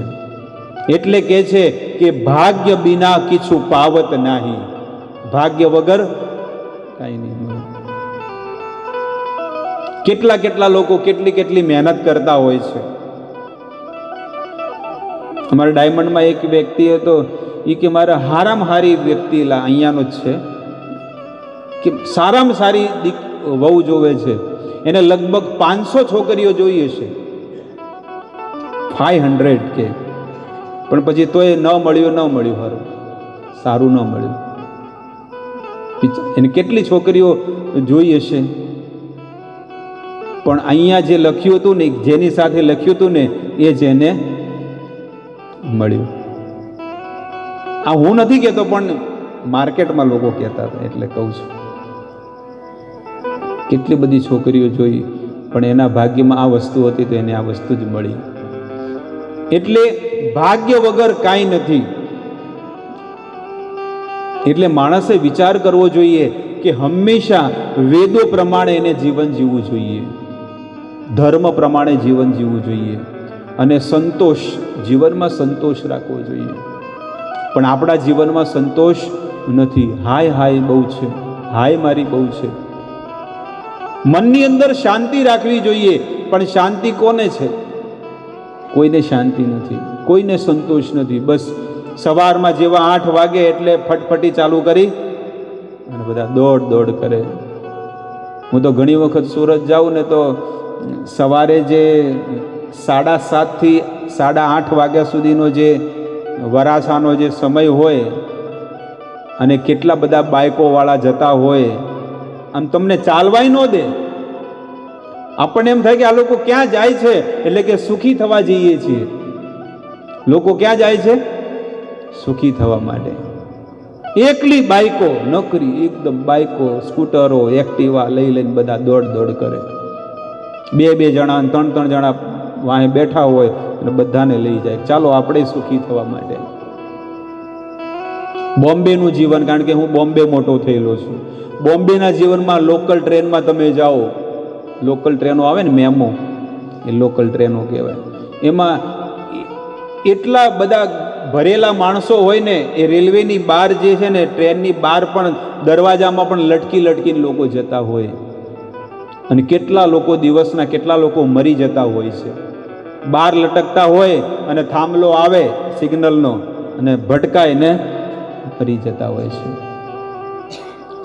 એટલે કહે છે કે ભાગ્ય બિના કિછુ પાવત નહીં, ભાગ્ય વગર કાંઈ નહીં. કેટલા લોકો કેટલી મહેનત કરતા હોય છે. અમારા ડાયમંડમાં એક વ્યક્તિ હતો, એ કે મારે હારામાં હારી વ્યક્તિ અહીંયાનો જ છે કે સારામાં સારી વહુ જોવે છે, એને લગભગ 500 છોકરીઓ જોઈએ છે, 500 કે, પણ પછી તોય ન મળ્યું સારું ન મળ્યું. એને કેટલી છોકરીઓ જોઈએ છે, પણ અહીંયા જે લખ્યું હતું ને, જેની સાથે લખ્યું હતું ને, એ જ એને મળ્યું. આ હું નથી કહેતો, પણ માર્કેટમાં લોકો કહેતા હતા, એટલે કહું છું. કેટલી બધી છોકરીઓ જોઈ, પણ એના ભાગ્યમાં આ વસ્તુ હતી તો એને આ વસ્તુ જ મળી. એટલે ભાગ્ય વગર કાંઈ નથી. એટલે માણસે વિચાર કરવો જોઈએ કે હંમેશા વેદો પ્રમાણે એને જીવન જીવવું જોઈએ, ધર્મ પ્રમાણે જીવન જીવવું જોઈએ, અને સંતોષ, જીવનમાં સંતોષ રાખવો જોઈએ. પણ આપણા જીવનમાં સંતોષ નથી. હાય બહુ છે, હાય મારી બહુ છે. મનની અંદર શાંતિ રાખવી જોઈએ, પણ શાંતિ કોને છે? કોઈને શાંતિ નથી, કોઈને સંતોષ નથી. બસ સવારમાં જેવા 8 વાગે એટલે ફટફટી ચાલુ કરી અને બધા દોડ કરે. હું તો ઘણી વખત સુરત જાઉં ને તો સવારે જે 7:30 થી 8:30 વાગ્યા સુધીનો જે વરાછાનો જે સમય હોય, અને કેટલા બધા બાઇકોવાળા જતા હોય, આમ તમને ચાલવાય ન દે. આપણને એમ થાય કે આ લોકો ક્યાં જાય છે, એટલે કે સુખી થવા જઈએ છીએ. લોકો ક્યાં જાય છે? સુખી થવા માટે. એકલી બાઇકો, નોકરી, એકદમ બાઇકો, સ્કૂટરો, એક્ટિવા લઈને બધા દોડ કરે. 2 જણા 3 જણા વાહે બેઠા હોય અને બધાને લઈ જાય, ચાલો આપણે સુખી થવા માટે. બોમ્બેનું જીવન, કારણ કે હું બોમ્બે મોટો થયેલો છું. બોમ્બેના જીવનમાં લોકલ ટ્રેનમાં તમે જાઓ, લોકલ ટ્રેનો આવે ને, મેમો, એ લોકલ ટ્રેનો કહેવાય. એમાં એટલા બધા ભરેલા માણસો હોય ને, એ રેલવેની બહાર જે છે ને, ટ્રેનની બહાર પણ દરવાજામાં પણ લટકીને લોકો જતા હોય. અને કેટલા લોકો દિવસના કેટલા લોકો મરી જતા હોય છે. બહાર લટકતા હોય અને થાંભલો આવે સિગ્નલનો અને ભટકાઈને મરી જતા હોય છે.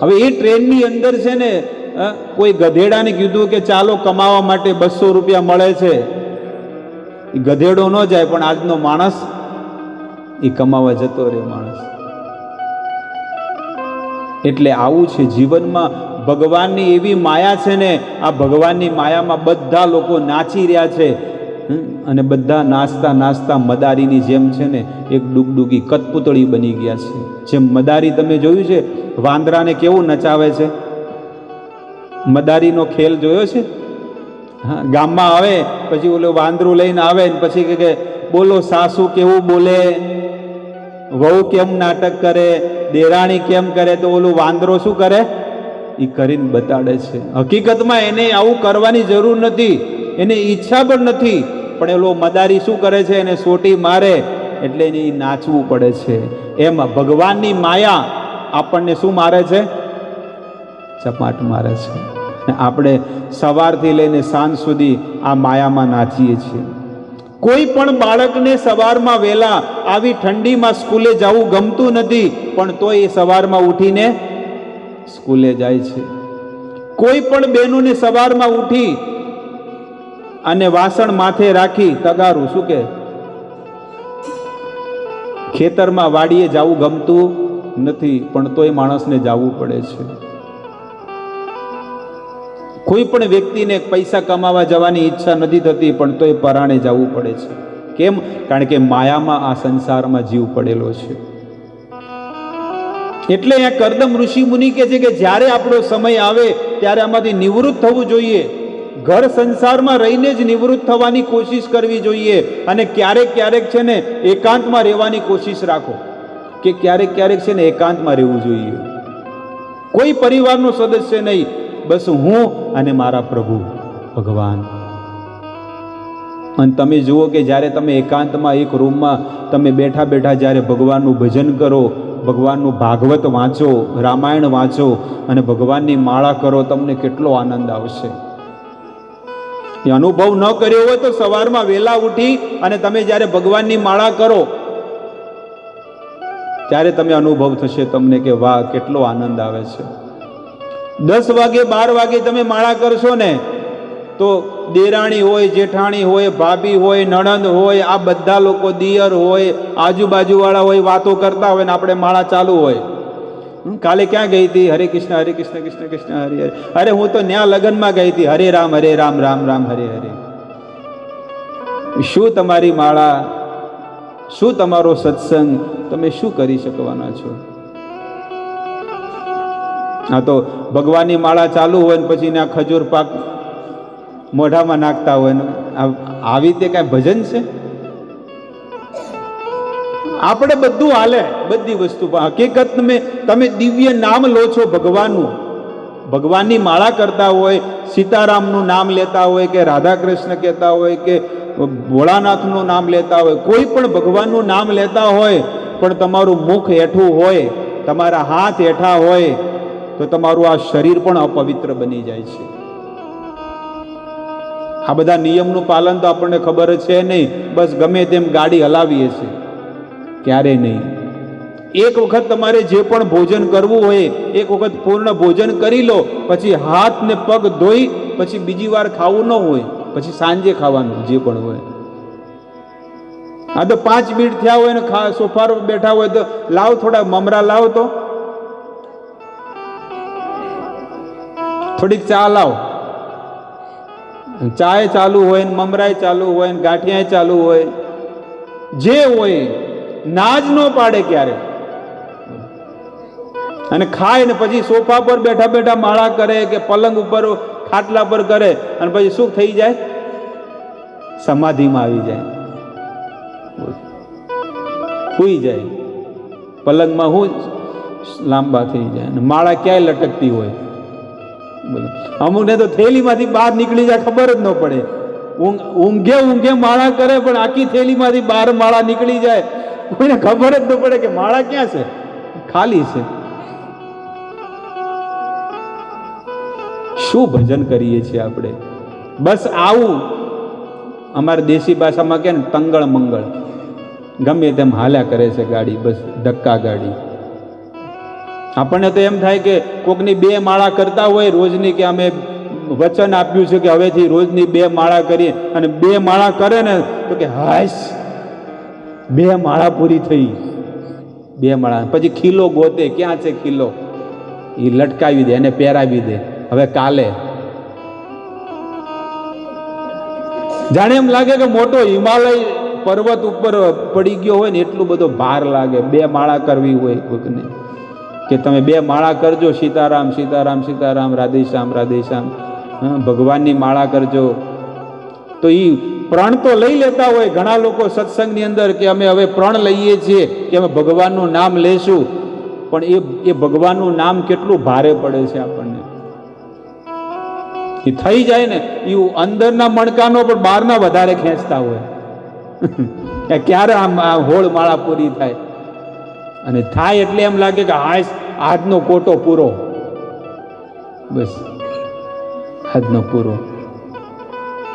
હવે એ ટ્રેનની અંદર છે ને, કોઈ ગધેડાને કીધું કે ચાલો કમાવા માટે 200 રૂપિયા મળે છે, એ ગધેડો ન જાય, પણ આજનો માણસ એ કમાવા જતો રહે માણસ. એટલે આવું છે જીવનમાં. ભગવાનની એવી માયા છે ને, આ ભગવાનની માયામાં બધા લોકો નાચી રહ્યા છે, અને બધા નાચતા મદારીની જેમ છે ને, એક ડુગડુગી કઠપૂતળી બની ગયા છે. જેમ મદારી તમે જોયું છે, વાંદરાને કેવું નચાવે છે? મદારીનો ખેલ જોયો છે? હા, ગામમાં આવે પછી ઓલું વાંદરું લઈને આવે ને પછી કે બોલો સાસુ કેવું બોલે, વહુ કેમ નાટક કરે, દેરાણી કેમ કરે, તો ઓલું વાંદરો શું કરે? એ કરીને બતાડે છે. હકીકતમાં એને આવું કરવાની જરૂર નથી, એને ઈચ્છા પણ નથી, પણ એલો મદારી શું કરે છે, એને સોટી મારે એટલે એને નાચવું પડે છે. એમ ભગવાનની માયા આપણને શું મારે છે? ચપાટ મારે છે. આપણે સવારથી લઈને સાંજ સુધી આ માયામાં નાચીએ છીએ. કોઈ પણ બાળકને સવારમાં વહેલા આવી ઠંડીમાં સ્કૂલે જવું ગમતું નથી, પણ તોય એ સવારમાં ઉઠીને સ્કૂલે જાય છે. કોઈ પણ બહેનોને સવારમાં ઉઠી અને વાસણ માથે રાખી તગારું શું કે ખેતરમાં વાડીએ જવું ગમતું નથી, પણ તોય માણસને જવું પડે છે. કોઈ પણ વ્યક્તિને પૈસા કમાવા જવાની ઈચ્છા નથી થતી, પણ તોય પરાણે જવું પડે છે. કેમ? કારણ કે માયામાં આ સંસારમાં જીવ પડેલો છે. એટલે અહીંયા કરદમ ઋષિ મુનિ કહે છે કે જ્યારે આપણો સમય આવે ત્યારે આમાંથી નિવૃત્ત થવું જોઈએ. ઘર સંસારમાં રહીને જ નિવૃત્ત થવાની કોશિશ કરવી જોઈએ. અને ક્યારેક ક્યારેક છે ને એકાંતમાં રહેવાની કોશિશ રાખો, કે ક્યારેક ક્યારેક છે ને એકાંતમાં રહેવું જોઈએ. કોઈ પરિવારનો સદસ્ય નહીં, બસ હું અને મારા પ્રભુ ભગવાન. અને તમે જુઓ કે જ્યારે તમે એકાંતમાં એક રૂમમાં તમે બેઠા બેઠા જ્યારે ભગવાનનું ભજન કરો, ભગવાનનું ભાગવત વાંચો, રામાયણ વાંચો અને ભગવાનની માળા કરો, તમને કેટલો આનંદ આવશે. એ અનુભવ ન કર્યો હોય તો સવારમાં વહેલા ઉઠી અને તમે જ્યારે ભગવાનની માળા કરો ત્યારે તમે અનુભવ થશે તમને કે વાહ, કેટલો આનંદ આવે છે. 10 વાગે 12 વાગે તમે માળા કરશો ને તો દેરાણી હોય, જેઠાણી હોય, ભાભી હોય, નણંદ હોય, આ બધા લોકો, દિયર હોય, આજુબાજુવાળા હોય, વાતો કરતા હોય ને આપણે માળા ચાલુ હોય. કાલે ક્યાં ગઈ હતી? હરે કૃષ્ણ હરે કૃષ્ણ કૃષ્ણ કૃષ્ણ હરે હરે. અરે હું તો ન્યા લગ્નમાં ગઈ હતી. હરે રામ રામ રામ હરે હરે. શું તમારી માળા, શું તમારો સત્સંગ, તમે શું કરી શકવાના છો? હા, તો ભગવાનની માળા ચાલુ હોય ને પછી ના ખજૂર પાક મોઢામાં નાખતા હોય ને આવી રીતે કાંઈ ભજન છે? આપણે બધું હાલે, બધી વસ્તુ. હકીકત તમે દિવ્ય નામ લો છો ભગવાનનું, ભગવાનની માળા કરતા હોય, સીતારામનું નામ લેતા હોય કે રાધા કૃષ્ણ કહેતા હોય કે ભોળાનાથનું નામ લેતા હોય, કોઈ પણ ભગવાનનું નામ લેતા હોય, પણ તમારું મુખ હેઠું હોય, તમારા હાથ હેઠા હોય તો તમારું આ શરીર પણ અપવિત્ર બની જાય છે. આ બધા નિયમનું પાલન તો આપણને ખબર છે નહીં, બસ ગમે તેમ ગાડી હલાવીએ છીએ. ક્યારે નહીં. એક વખત તમારે જે પણ ભોજન કરવું હોય, એક વખત પૂર્ણ ભોજન કરી લો, પછી હાથ ને પગ ધોઈ પછી બીજી વાર ખાવું ન હોય, પછી સાંજે ખાવાનું જે પણ હોય. આ તો 5 મિનિટ થયા હોય ને સોફા પર બેઠા હોય તો લાવ થોડા મમરા લાવ, તો થોડીક ચા લાવ. ચાય ચાલુ હોય ને મમરાય ચાલુ હોય ને ગાંઠિયા ચાલુ હોય, જે હોય ના જ ન પાડે ક્યારે. અને ખાય ને પછી સોફા પર બેઠા બેઠા માળા કરે કે પલંગ ઉપર ખાટલા પર કરે અને પછી શું થઈ જાય? સમાધિમાં આવી જાય, સૂઈ જાય. પલંગમાં હું લાંબા થઈ જાય અને માળા ક્યાંય લટકતી હોય. અમુકને તો થેલીમાંથી બહાર નીકળી જાય, ખબર જ ન પડે. ઊંઘે માળા કરે પણ આખી થેલીમાંથી બહાર માળા નીકળી જાય, કોઈને ખબર જ ન પડે કે માળા ક્યાં છે, ખાલી છે. શું ભજન કરીએ છીએ આપણે? બસ આવું અમારી દેશી ભાષામાં કે ને તંગળ મંગળ, ગમે તેમ હાલ્યા કરે છે ગાડી, બસ ધક્કા ગાડી. આપણને તો એમ થાય કે કોકની 2 માળા કરતા હોય રોજની, કે અમે વચન આપ્યું છે કે હવેથી રોજની 2 માળા કરીએ, અને 2 માળા કરે ને તો કે હાશ 2 માળા પૂરી થઈ. 2 માળા પછી ખીલો ગોતે, ક્યાં છે ખીલો? એ લટકાવી દે, એને પહેરાવી દે, હવે કાલે. જાણે એમ લાગે કે મોટો હિમાલય પર્વત ઉપર પડી ગયો હોય ને એટલું બધો ભાર લાગે. 2 માળા કરવી હોય કોકને કે તમે 2 માળા કરજો, સીતારામ સીતારામ સીતારામ, રાધેશ્યામ રાધેશ્યામ, ભગવાનની માળા કરજો. તો એ પ્રણ તો લઈ લેતા હોય ઘણા લોકો સત્સંગની અંદર કે અમે હવે પ્રણ લઈએ છીએ કે અમે ભગવાનનું નામ લેશું, પણ એ ભગવાનનું નામ કેટલું ભારે પડે છે આપણને. એ થઈ જાય ને એ અંદરના મણકાનો પણ બહારના વધારે ખેંચતા હોય કે ક્યારે આ હોળ માળા પૂરી થાય, અને થાય એટલે એમ લાગે કે આજનો કોટો પૂરો, બસ આજનો પૂરો,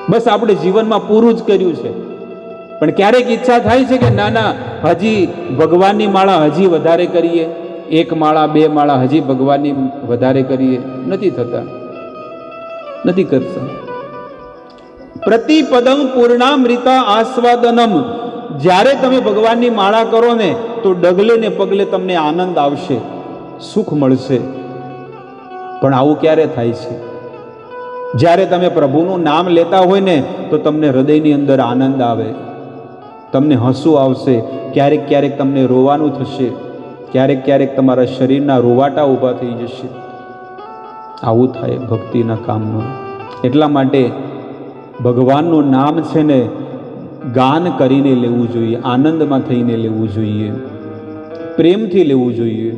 બસ આપણે જીવનમાં પૂરું જ કર્યું છે. પણ ક્યારેક ઈચ્છા થાય છે કે ના ના, હજી ભગવાનની માળા હજી વધારે કરીએ, 1 માળા 2 માળા હજી ભગવાનની વધારે કરીએ. નથી થતા, નથી કરતા. પ્રતિપદમ પૂર્ણામૃતા આસ્વાદનમ, જ્યારે તમે ભગવાનની માળા કરો ને તો ડગલે ને પગલે તમને આનંદ આવશે, સુખ મળશે. પણ આવું ક્યારે થાય છે? જ્યારે તમે પ્રભુનું નામ લેતા હોય ને તો તમને હૃદયની અંદર આનંદ આવે, તમને હસવું આવશે, ક્યારેક ક્યારેક તમને રોવાનું થશે, ક્યારેક ક્યારેક તમારા શરીરના રોવાટા ઊભા થઈ જશે. આવું થાય ભક્તિના કામમાં. એટલા માટે ભગવાનનું નામ છે ને ગાન કરીને લેવું જોઈએ, આનંદમાં થઈને લેવું જોઈએ, પ્રેમથી લેવું જોઈએ.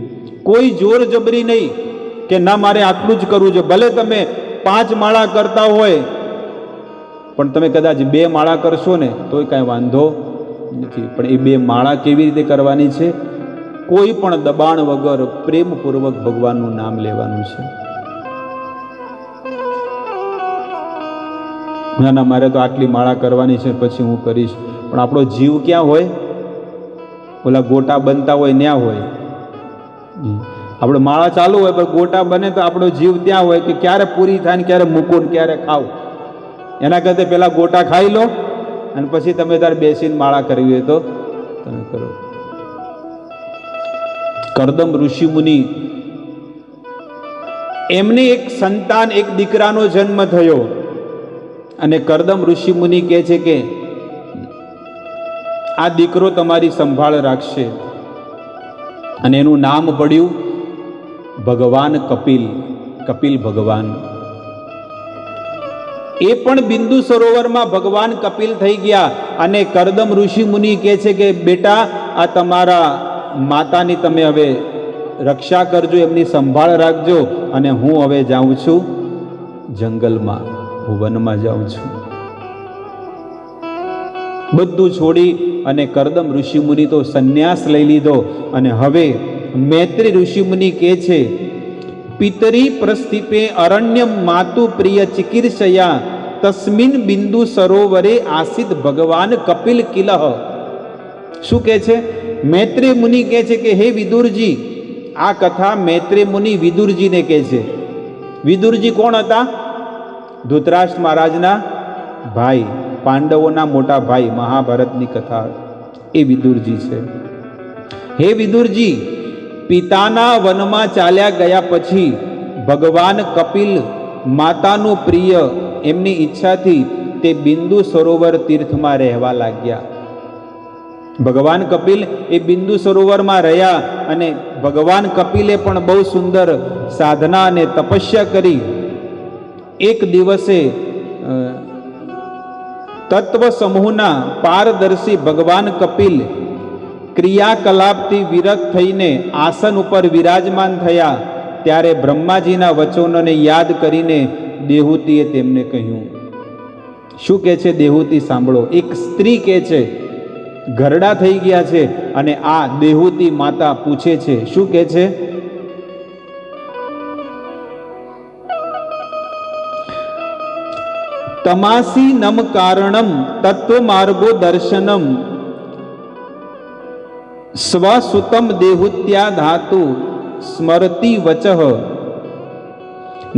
કોઈ જોર જબરી નહીં કે ના મારે આટલું જ કરવું છે. ભલે તમે 5 માળા કરતા હોય પણ તમે કદાચ 2 માળા કરશો ને તોય કાંઈ વાંધો નથી. પણ એ 2 માળા કેવી રીતે કરવાની છે? કોઈ પણ દબાણ વગર પ્રેમપૂર્વક ભગવાનનું નામ લેવાનું છે. ના ના મારે તો આટલી માળા કરવાની છે પછી હું કરીશ. પણ આપણો જીવ ક્યાં હોય? ઓલા ગોટા બનતા હોય ત્યાં હોય. આપણે માળા ચાલુ હોય પણ ગોટા બને તો આપણો જીવ ત્યાં હોય કે ક્યારે પૂરી થાય ને ક્યારે મૂકું ને ક્યારે ખાવ. એના કરતા પહેલા ગોટા ખાઈ લો અને પછી તમે તારે બેસીને માળા કરવી હોય તો તમે કરો. કરદમ ઋષિ મુનિ, એમને એક સંતાન, એક દીકરાનો જન્મ થયો અને કરદમ ઋષિ મુનિ કહે છે કે આ દીકરો તમારી સંભાળ રાખશે. અને એનું નામ પડ્યું ભગવાન કપિલ, કપિલ ભગવાન. એ પણ બિંદુ સરોવરમાં ભગવાન કપિલ થઈ ગયા. અને કરદમ ઋષિ મુનિ કહે છે કે બેટા, આ તમારા માતાની તમે હવે રક્ષા કરજો, એમની સંભાળ રાખજો, અને હું હવે જાઉં છું જંગલમાં, હું વનમાં જાઉં છું. બધું છોડી અને કરદમ ઋષિ મુનિ તો સંન્યાસ લઈ લીધો. અને હવે મૈત્રી ઋષિ મુનિ કહે છે પિતરી પ્રસ્થિપે અરણ્યમ માતુ પ્રિય ચિકિત્સયા તસ્મિન બિંદુ સરોવરે આસિત ભગવાન કપિલ કિલહ. શું કહે છે? મૈત્રી મુનિ કહે છે કે હે વિદુરજી, આ કથા મૈત્રી મુનિ વિદુરજીને કહે છે. વિદુરજી કોણ હતા? ધૃતરાષ્ટ્ર મહારાજના ભાઈ, પાંડવોના મોટા ભાઈ. મહાભારતની કથા એ વિદુરજી છે. હે વિદુરજી, પિતાના વનમાં ચાલ્યા ગયા પછી ભગવાન કપિલ માતાનું પ્રિય, એમની ઈચ્છાથી તે બિંદુ સરોવર તીર્થમાં રહેવા લાગ્યા. ભગવાન કપિલ એ બિંદુ સરોવરમાં રહ્યા અને ભગવાન કપિલે પણ બહુ સુંદર સાધના અને તપસ્યા કરી. એક દિવસે તત્વ સમૂહના પારદર્શી ભગવાન કપિલ ક્રિયાકલાપથી વિરત થઈને આસન ઉપર વિરાજમાન થયા. ત્યારે બ્રહ્માજીના વચનોને યાદ કરીને દેહૂતીએ તેમને કહ્યું. શું કહે છે દેહૂતી? સાંભળો. એક સ્ત્રી કહે છે, ઘરડા થઈ ગયા છે, અને આ દેહૂતી માતા પૂછે છે, શું કહે છે? તમાસી નમ કારણમ તત્વ માર્ગો દર્શનમ સ્વસુતમ દેહુત્યા ધાતુ સ્મરતિ વચઃ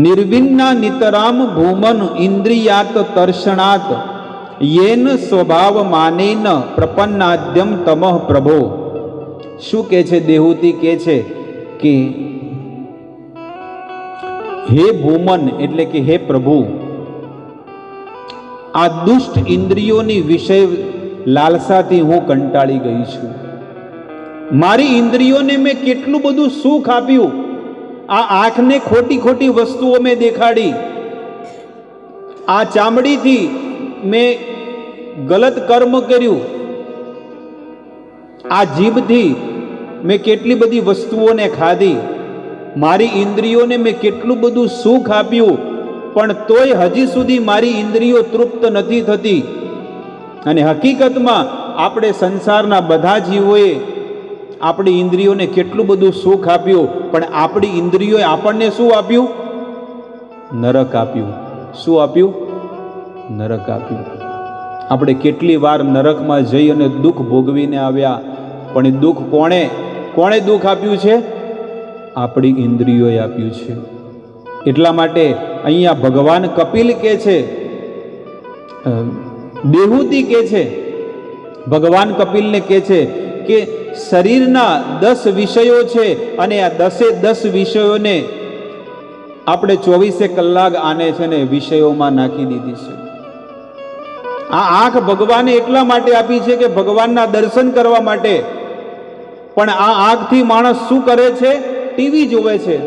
નિર્વિન્ના નિતરામ ભૂમન ઇન્દ્રિયાત તર્ષણાત યેન સ્વભાવ માનેન પ્રપન્નાદ્યમ તમઃ પ્રભો. શું કહે છે દેહૂતી? કહે છે કે હે ભૂમન, એટલે કે હે પ્રભુ, આ દુષ્ટ ઇન્દ્રિયોની વિષય લાલસાથી હું કંટાળી ગઈ છું. મારી ઇન્દ્રિયોને મેં કેટલું બધું સુખ આપ્યું, આ આંખને ખોટી ખોટી વસ્તુઓ મેં દેખાડી, આ ચામડીથી મેં ગલત કર્મ કર્યું, આ જીભથી મેં કેટલી બધી વસ્તુઓને ખાધી, મારી ઇન્દ્રિયોને મેં કેટલું બધું સુખ આપ્યું, પણ તોય હજી સુધી મારી ઇન્દ્રિયો તૃપ્ત નથી થતી. અને હકીકતમાં આપણે સંસારના બધા જીવોએ આપણી ઇન્દ્રિયોને કેટલું બધું સુખ આપ્યું, પણ આપણી ઇન્દ્રિયોએ આપણને શું આપ્યું? નરક આપ્યું. શું આપ્યું? નરક આપ્યું. આપણે કેટલી વાર નરકમાં જઈ અને દુઃખ ભોગવીને આવ્યા, પણ એ દુઃખ કોણે દુઃખ આપ્યું છે? આપણી ઇન્દ્રિયોએ આપ્યું છે. એટલા માટે અહીંયા ભગવાન કપિલ કહે છે, દેહૂતિ કહે છે, ભગવાન કપિલને કહે છે કે શરીરના 10 વિષયો છે અને આ 10 વિષયોને આપણે 24 કલાક આને છે ને વિષયોમાં નાખી દીધી છે. આ આંખ ભગવાને એટલા માટે આપી છે કે ભગવાનના દર્શન કરવા માટે, પણ આ આંખથી માણસ શું કરે છે? ટીવી જોવે છે,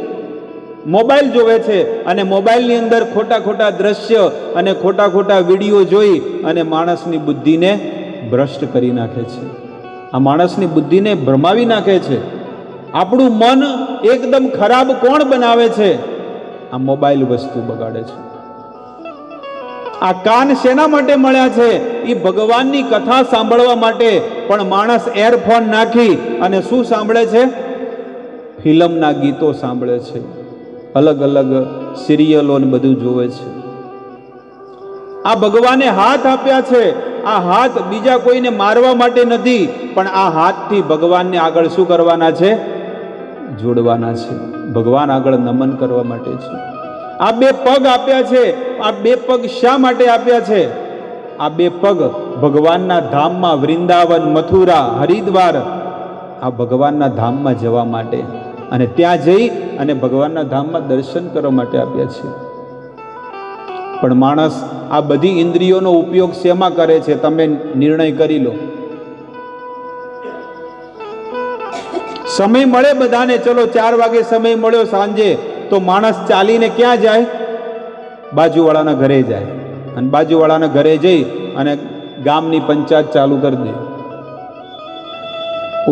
મોબાઈલ જોવે છે, અને મોબાઈલની અંદર ખોટા દ્રશ્ય અને ખોટા વિડીયો જોઈ અને માણસની બુદ્ધિને ભ્રષ્ટ કરી નાખે છે. આ માણસની બુદ્ધિને ભ્રમાવી નાખે છે. આપણું મન એકદમ ખરાબ કોણ બનાવે છે? આ મોબાઈલ વસ્તુ બગાડે છે. આ કાન શેના માટે મળ્યા છે? એ ભગવાનની કથા સાંભળવા માટે, પણ માણસ એરફોન નાખી અને શું સાંભળે છે? ફિલ્મના ગીતો સાંભળે છે, અલગ સિરિયલો ને બધું જોવે છે. આ ભગવાને હાથ આપ્યા છે. આ હાથ બીજા કોઈને મારવા માટે નથી, પણ આ હાથથી ભગવાનને આગળ શું કરવાના છે? જોડવાના છે. ભગવાન આગળ નમન કરવા માટે છે. આ 2 પગ આપ્યા છે. આ 2 પગ શા માટે આપ્યા છે? આ 2 પગ ભગવાનના ધામમાં, વૃંદાવન, મથુરા, હરિદ્વાર, આ ભગવાનના ધામમાં જવા માટે, અને ત્યાં જઈ અને ભગવાનના ધામમાં દર્શન કરવા માટે આપ્યા છે. પણ માણસ આ બધી ઇન્દ્રિયોનો ઉપયોગ શેમાં કરે છે? તમે નિર્ણય કરી લો. સમય મળે બધાને, ચલો 4 વાગે સમય મળ્યો સાંજે, તો માણસ ચાલીને ક્યાં જાય? બાજુવાળાના ઘરે જાય, અને બાજુવાળાના ઘરે જઈ અને ગામની પંચાયત ચાલુ કરી દે.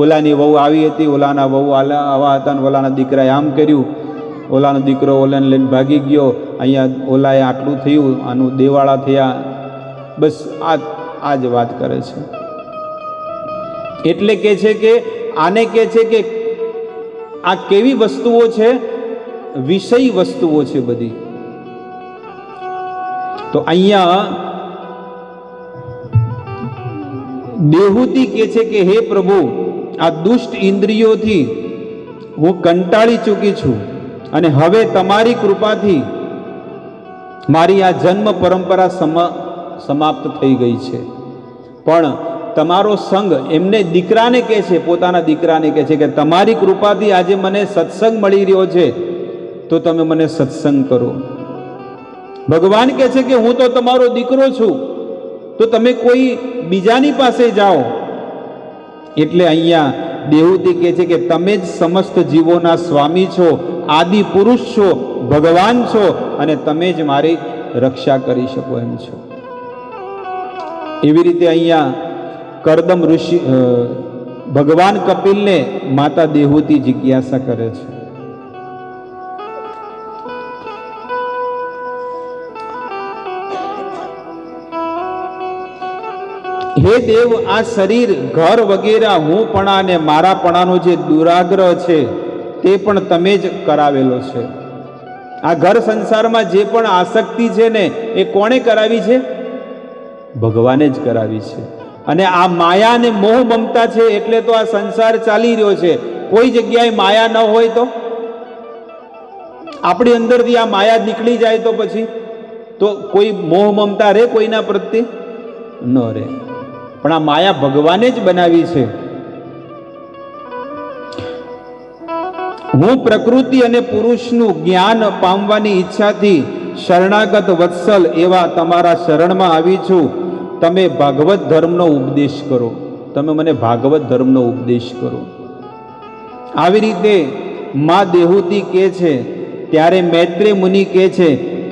ઓલાની વહુ આવી હતી, ઓલાના વહુ આવા હતા, ને ઓલાના દીકરાએ આમ કર્યું, ઓલાનો દીકરો ઓલાને લઈને ભાગી ગયો, અહીંયા ઓલાએ આટલું થયું, આનું દેવાળા થયા. બસ આ જ વાત કરે છે. એટલે કે છે કે આને કહે છે કે આ કેવી વસ્તુઓ છે? વિષય વસ્તુઓ છે બધી. તો અહીંયા દેહૂતિ કહે છે કે હે પ્રભુ, આ દુષ્ટ ઇન્દ્રિયોથી હું કંટાળી ચૂકી છું, અને હવે તમારી કૃપાથી મારી આ જન્મ પરંપરા સમાપ્ત થઈ ગઈ છે. પણ તમારો સંગ, એમને દીકરાને કહે છે, પોતાના દીકરાને કહે છે કે તમારી કૃપાથી આજે મને સત્સંગ મળી રહ્યો છે, તો તમે મને સત્સંગ કરો. ભગવાન કહે છે કે હું તો તમારો દીકરો છું, તો તમે કોઈ બીજાની પાસે જાઓ. એટલે અહીંયા દેહૂતિ કહે છે કે તમે જ સમસ્ત જીવોના સ્વામી છો, આદિ પુરુષ છો, ભગવાન છો, અને તમે જ મારી રક્ષા કરી શકો એમ છો. એવી રીતે અહીંયા કરદમ ઋષિ ભગવાન કપિલને માતા દેહૂતિ જિજ્ઞાસા કરે છે. હે દેવ, આ શરીર, ઘર વગેરે હુંપણા અને મારાપણાનો જે દુરાગ્રહ છે તે પણ તમે જ કરાવેલો છે. આ ઘર સંસારમાં જે પણ આસક્તિ છે ને, એ કોણે કરાવી છે? ભગવાને જ કરાવી છે. અને આ માયા અને મોહ મમતા છે, એટલે તો આ સંસાર ચાલી રહ્યો છે. કોઈ જગ્યાએ માયા ન હોય તો આપણી અંદરથી આ માયા નીકળી જાય તો પછી તો કોઈ મોહ મમતા રહે કોઈના પ્રત્યે? ન રહે. પણ આ માયા ભગવાને જ બનાવી છે. હું પ્રકૃતિ અને પુરુષનું જ્ઞાન પામવાની ઈચ્છાથી શરણાગત વત્સલ એવા તમારા શરણમાં આવી છું. તમે ભાગવત ધર્મનો ઉપદેશ કરો. તમે મને ભાગવત ધર્મનો ઉપદેશ કરો. આવી રીતે મા દેહૂતિ કહે છે. ત્યારે મૈત્રેય મુનિ કહે છે,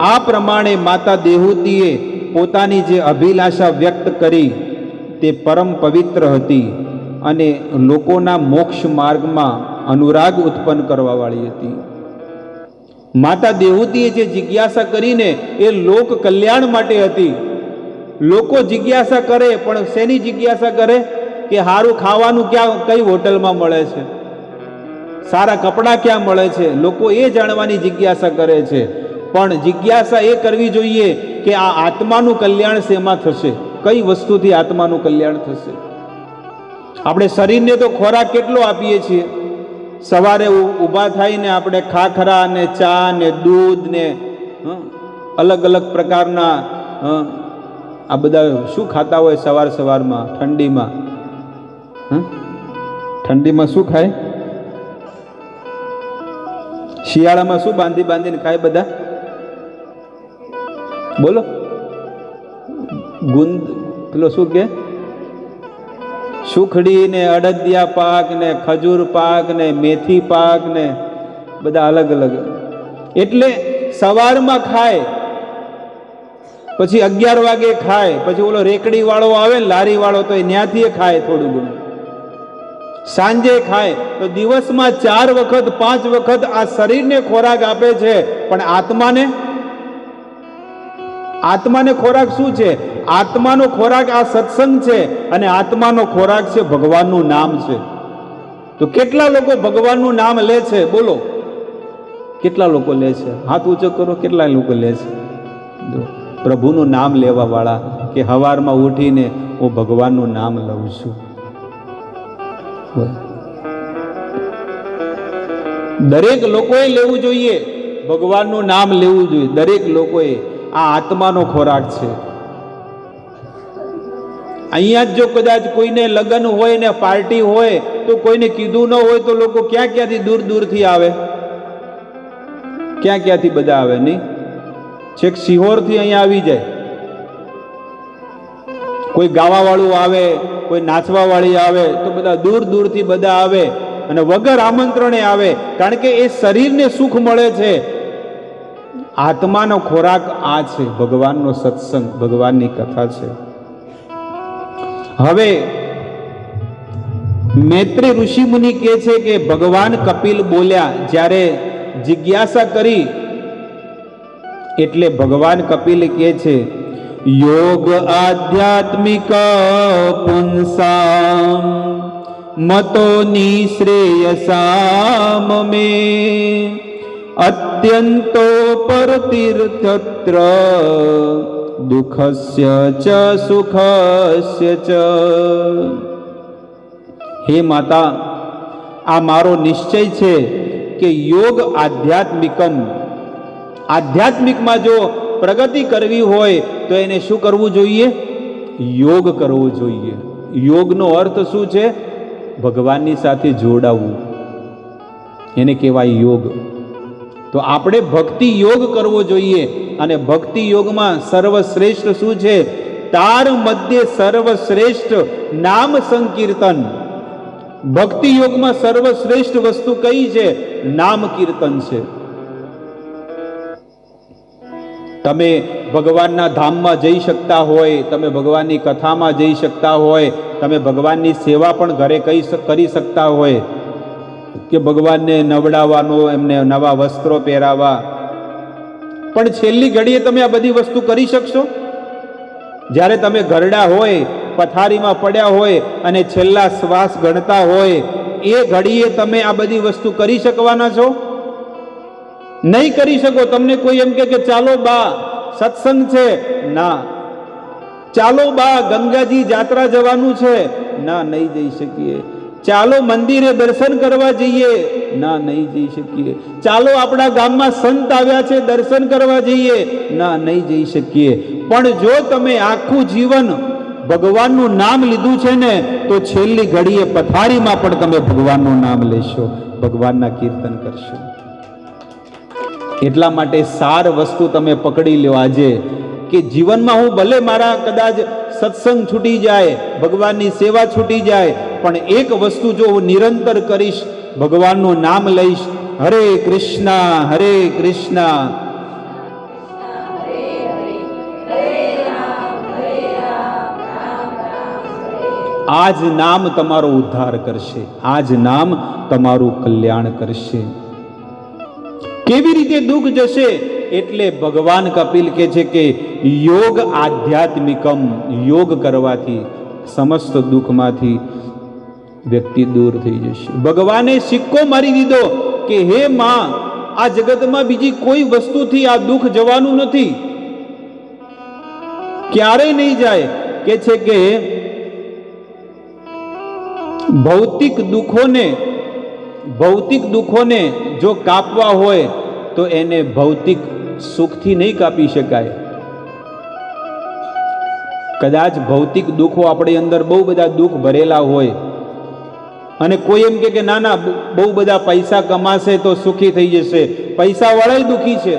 આ પ્રમાણે માતા દેહૂતિએ પોતાની જે અભિલાષા વ્યક્ત કરી તે પરમ પવિત્ર હતી અને લોકોના મોક્ષ માર્ગમાં અનુરાગ ઉત્પન્ન કરવા વાળી હતી. માતા દેહૂતીએ જે જિજ્ઞાસા કરીને એ લોક કલ્યાણ માટે હતી. લોકો જિજ્ઞાસા કરે, પણ શેની જિજ્ઞાસા કરે કે સારું ખાવાનું ક્યાં, કઈ હોટલમાં મળે છે, સારા કપડાં ક્યાં મળે છે, લોકો એ જાણવાની જિજ્ઞાસા કરે છે. પણ જિજ્ઞાસા એ કરવી જોઈએ કે આ આત્માનું કલ્યાણ શેમાં થશે, કઈ વસ્તુથી આત્માનું કલ્યાણ થશે. આપણે શરીરને તો ખોરાક કેટલો આપીએ છીએ. સવારે ઊભા થઈને આપણે ખાખરા ને ચા ને દૂધ ને અલગ અલગ પ્રકારના આ બધા શું ખાતા હોય સવાર સવારમાં ઠંડીમાં. ઠંડીમાં શું ખાય? શિયાળામાં શું બાંધી બાંધીને ખાય બધા? બોલો. ગુંદ, પેલો શું કે, સુખડી ને અડદિયા પાક ને ખજૂર પાક ને મેથી પાક ને બધા અલગ અલગ. એટલે સવારમાં ખાય, પછી 11 વાગે ખાય, પછી ઓલો રેકડી વાળો આવે ને લારી વાળો તો ત્યાંથી ખાય થોડું ઘણું, સાંજે ખાય. તો દિવસમાં 4 વખત 5 વખત આ શરીરને ખોરાક આપે છે. પણ આત્માને ખોરાક શું છે? આત્માનો ખોરાક આ સત્સંગ છે, અને આત્માનો ખોરાક છે ભગવાનનું નામ છે. તો કેટલા લોકો ભગવાનનું નામ લે છે? બોલો, કેટલા લોકો લે છે? હાથ ઊંચો કરો, કેટલા લોકો લે છે? જો પ્રભુનું નામ લેવા વાળા, કે સવારમાં ઉઠીને હું ભગવાનનું નામ લઉં છું. દરેક લોકોએ લેવું જોઈએ, ભગવાનનું નામ લેવું જોઈએ, દરેક લોકોએ. આ આત્માનો ખોરાક છે. અહીંયા જ જો કદાચ કોઈને લગ્ન હોય ને પાર્ટી હોય તો કોઈને કીધું ન હોય તો લોકો ક્યાં ક્યાંથી દૂર દૂરથી આવે, ક્યાં ક્યાંથી બધા આવે નહીં, છેક સિહોરથી અહીંયા આવી જાય. કોઈ ગાવાવાળું આવે, કોઈ નાચવાવાળી આવે, તો બધા દૂર દૂરથી બધા આવે, અને વગર આમંત્રણે આવે. કારણ કે એ શરીરને સુખ મળે છે. આત્માનો ખોરાક આ છે, ભગવાનનો સત્સંગ, ભગવાનની કથા છે. હવે મૈત્રી ઋષિ મુનિ કહે છે કે ભગવાન કપિલ બોલ્યા, જ્યારે જિજ્ઞાસા કરી એટલે ભગવાન કપિલ કહે છે, યોગ આધ્યાત્મિક પુંસામ મતો નિશ્રેયસામ મે અત્યંતો પરતીર્થત્ર દુઃખસ્ય ચ સુખસ્ય ચ. હે માતા, આ મારો નિશ્ચય છે કે યોગ આધ્યાત્મિકમ, આધ્યાત્મિકમાં જો પ્રગતિ કરવી હોય તો એને શું કરવું જોઈએ? યોગ કરવો જોઈએ. યોગનો અર્થ શું છે? ભગવાનની સાથે જોડાવું, એને કહેવાય યોગ. તો આપણે ભક્તિ યોગ કરવો જોઈએ. અને ભક્તિ યોગમાં સર્વશ્રેષ્ઠ શું છે? તાર મધ્ય સર્વશ્રેષ્ઠ નામ સંકીર્તન. ભક્તિ યોગમાં સર્વશ્રેષ્ઠ વસ્તુ કઈ છે? નામ કીર્તન છે. તમે ભગવાનના ધામમાં જઈ શકતા હોય, તમે ભગવાનની કથામાં જઈ શકતા હોય, તમે ભગવાનની સેવા પણ ઘરે કરી શકતા હોય, કે ભગવાનને નવડાવવાનો, એમને નવા વસ્ત્રો પહેરાવા. પણ છેલ્લી ઘડીએ તમે આ બધી વસ્તુ કરી શકશો? જ્યારે તમે ઘરડા હોય, પથારીમાં પડ્યા હોય અને છેલ્લા શ્વાસ ગણતા હોય, એ ઘડીએ તમે આ બધી વસ્તુ કરી શકવાના છો? નહીં કરી શકો. તમને કોઈ એમ કે ચાલો બા સત્સંગ છે, ના. ચાલો બા ગંગાજી જાત્રા જવાનું છે, ના, નહીં જઈ શકીએ. ચાલો મંદિરે દર્શન કરવા જઈએ, ના, નહીં જઈ શકીએ. ચાલો આપણા ગામમાં સંત આવ્યા છે, દર્શન કરવા જઈએ, ના, નહીં જઈ શકીએ. પણ જો તમે આખું જીવન ભગવાનનું નામ લીધું છે ને, તો છેલ્લી ઘડીએ પથારીમાં પણ તમે ભગવાનનું નામ લેશો, ભગવાનના કીર્તન કરશો. એટલા માટે સાર વસ્તુ તમે પકડી લો આજે, કે જીવનમાં હું ભલે મારા કદાચ સત્સંગ છૂટી જાય, ભગવાનની સેવા છૂટી જાય, પણ એક વસ્તુ જો હું નિરંતર કરીશ, ભગવાનનું નામ લઈશ, હરે કૃષ્ણ હરે કૃષ્ણ, આ જ નામ તમારો ઉદ્ધાર કરશે, આ જ નામ તમારું કલ્યાણ કરશે. કેવી રીતે દુઃખ જશે? એટલે ભગવાન કપિલ કહે છે કે યોગ આધ્યાત્મિકમ, યોગ કરવાથી સમસ્ત દુઃખમાંથી વ્યક્તિ દૂર થઈ જશે. ભગવાને સિક્કો મારી દીધો કે હે માં, આ જગતમાં બીજી કોઈ વસ્તુથી આ દુઃખ જવાનું નથી, ક્યારેય નહીં જાય. કે છે કે ભૌતિક દુઃખોને જો કાપવા હોય તો એને ભૌતિક સુખથી નહીં કાપી શકાય. કદાચ ભૌતિક દુઃખો આપણી અંદર બહુ બધા દુઃખ ભરેલા હોય અને કોઈ એમ કે ના ના બહુ બધા પૈસા કમાશે તો સુખી થઈ જશે. પૈસા વાળા દુઃખી છે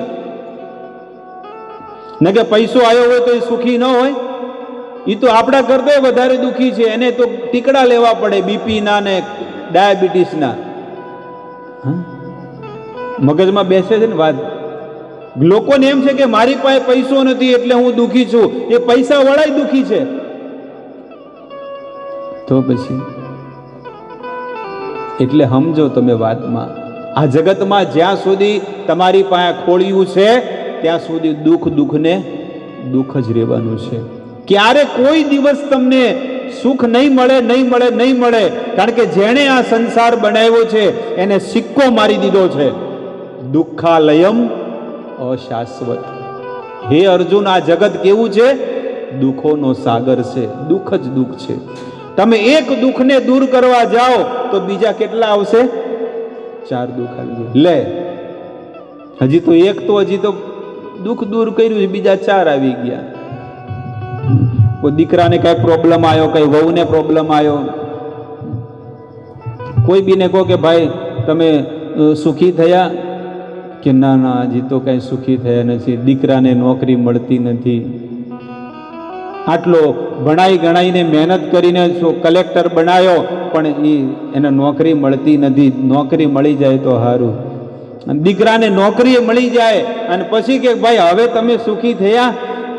ને, કે પૈસો આવ્યો હોય તો એ સુખી ન હોય. એ તો આપણા કરતા વધારે દુઃખી છે. એને તો ટીકડા લેવા પડે બીપીના ને ડાયાબિટીસના. મગજમાં બેસે છે ને વાત. લોકોને એમ છે કે મારી પાસે પૈસો નથી એટલે હું દુઃખી છું. એ પૈસા વાળા દુઃખી છે. તો પછી એટલે સમજો તમે વાતમાં, આ જગતમાં જ્યાં સુધી તમારી પાસે ખોળ્યું છે ત્યાં સુધી દુઃખને દુઃખ જ રહેવાનું છે. ક્યારે કોઈ દિવસ તમને સુખ નહીં મળે. કારણ કે જેણે આ સંસાર બનાવ્યો છે એને સિક્કો મારી દીધો છે, દુઃખાલયમ અશાશ્વત. હે અર્જુન, આ જગત કેવું છે? દુઃખોનો સાગર છે. દુઃખ જ દુઃખ છે. તમે એક દુઃખને દૂર કરવા જાઓ તો બીજા કેટલા આવશે? 4 દુઃખ આવી જાય. લે, હજી તો દુઃખ દૂર કર્યું છે, બીજા 4 આવી ગયા. કોઈ દીકરાને કઈ પ્રોબ્લેમ આવ્યો, કઈ વહુને પ્રોબ્લેમ આવ્યો. કોઈ બીને કહો કે ભાઈ તમે સુખી થયા? કે ના હજી તો કઈ સુખી થયા નથી. દીકરાને નોકરી મળતી નથી. આટલો ભણાઈ ગણાઈને મહેનત કરીને કલેક્ટર બનાવ્યો પણ એને નોકરી મળતી નથી. નોકરી મળી જાય તો સારું. દીકરાને નોકરી મળી જાય અને પછી કે ભાઈ હવે તમે સુખી થયા?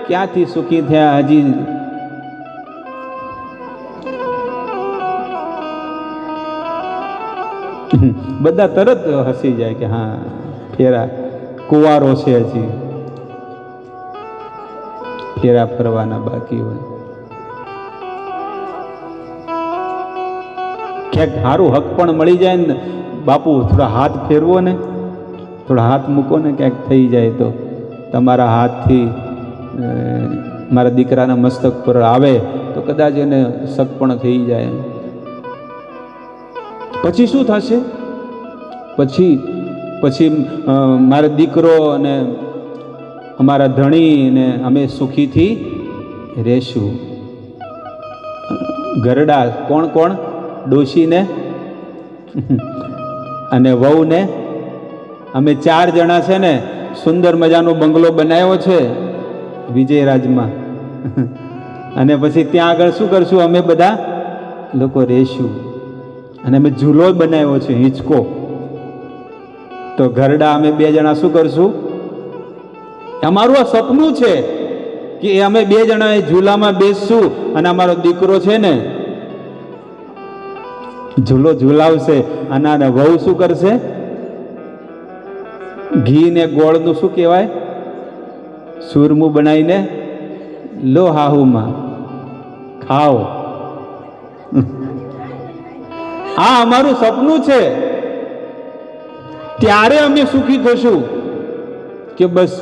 ક્યાંથી સુખી થયા? હજી બધા તરત હસી જાય કે હા ફેરા કુંવારો છે, હજી ફેરા ફરવાના બાકી હોય. ક્યાંક સારું હક પણ મળી જાય ને બાપુ, થોડા હાથ ફેરવો ને, થોડા હાથ મૂકો ને, ક્યાંક થઈ જાય તો તમારા હાથથી મારા દીકરાના મસ્તક પર આવે તો કદાચ એને શક પણ થઈ જાય. પછી શું થશે? પછી મારો દીકરો અને અમારા ધણી ને અમે સુખીથી રહેશું. ઘરડા કોણ? ડોશીને અને વહુને. અમે 4 જણા છે ને સુંદર મજાનો બંગલો બનાવ્યો છે વિજયરાજમાં. અને પછી ત્યાં આગળ શું કરશું? અમે બધા લોકો રહેશું. અને અમે ઝૂલો બનાવ્યો છે, હિંચકો. તો ઘરડા અમે 2 જણા શું કરશું? અમારું આ સપનું છે કે અમે 2 જણા એ ઝૂલામાં બેસશું અને અમારો દીકરો છે ને ઝૂલો ઝૂલાવશે અને વહુ શું કરશે? ઘી ને ગોળનું શું કહેવાય? સુરમું બનાવીને લો હાહુમાં ખાઓ. આ અમારું સપનું છે. ત્યારે અમે સુખી થશું. કે બસ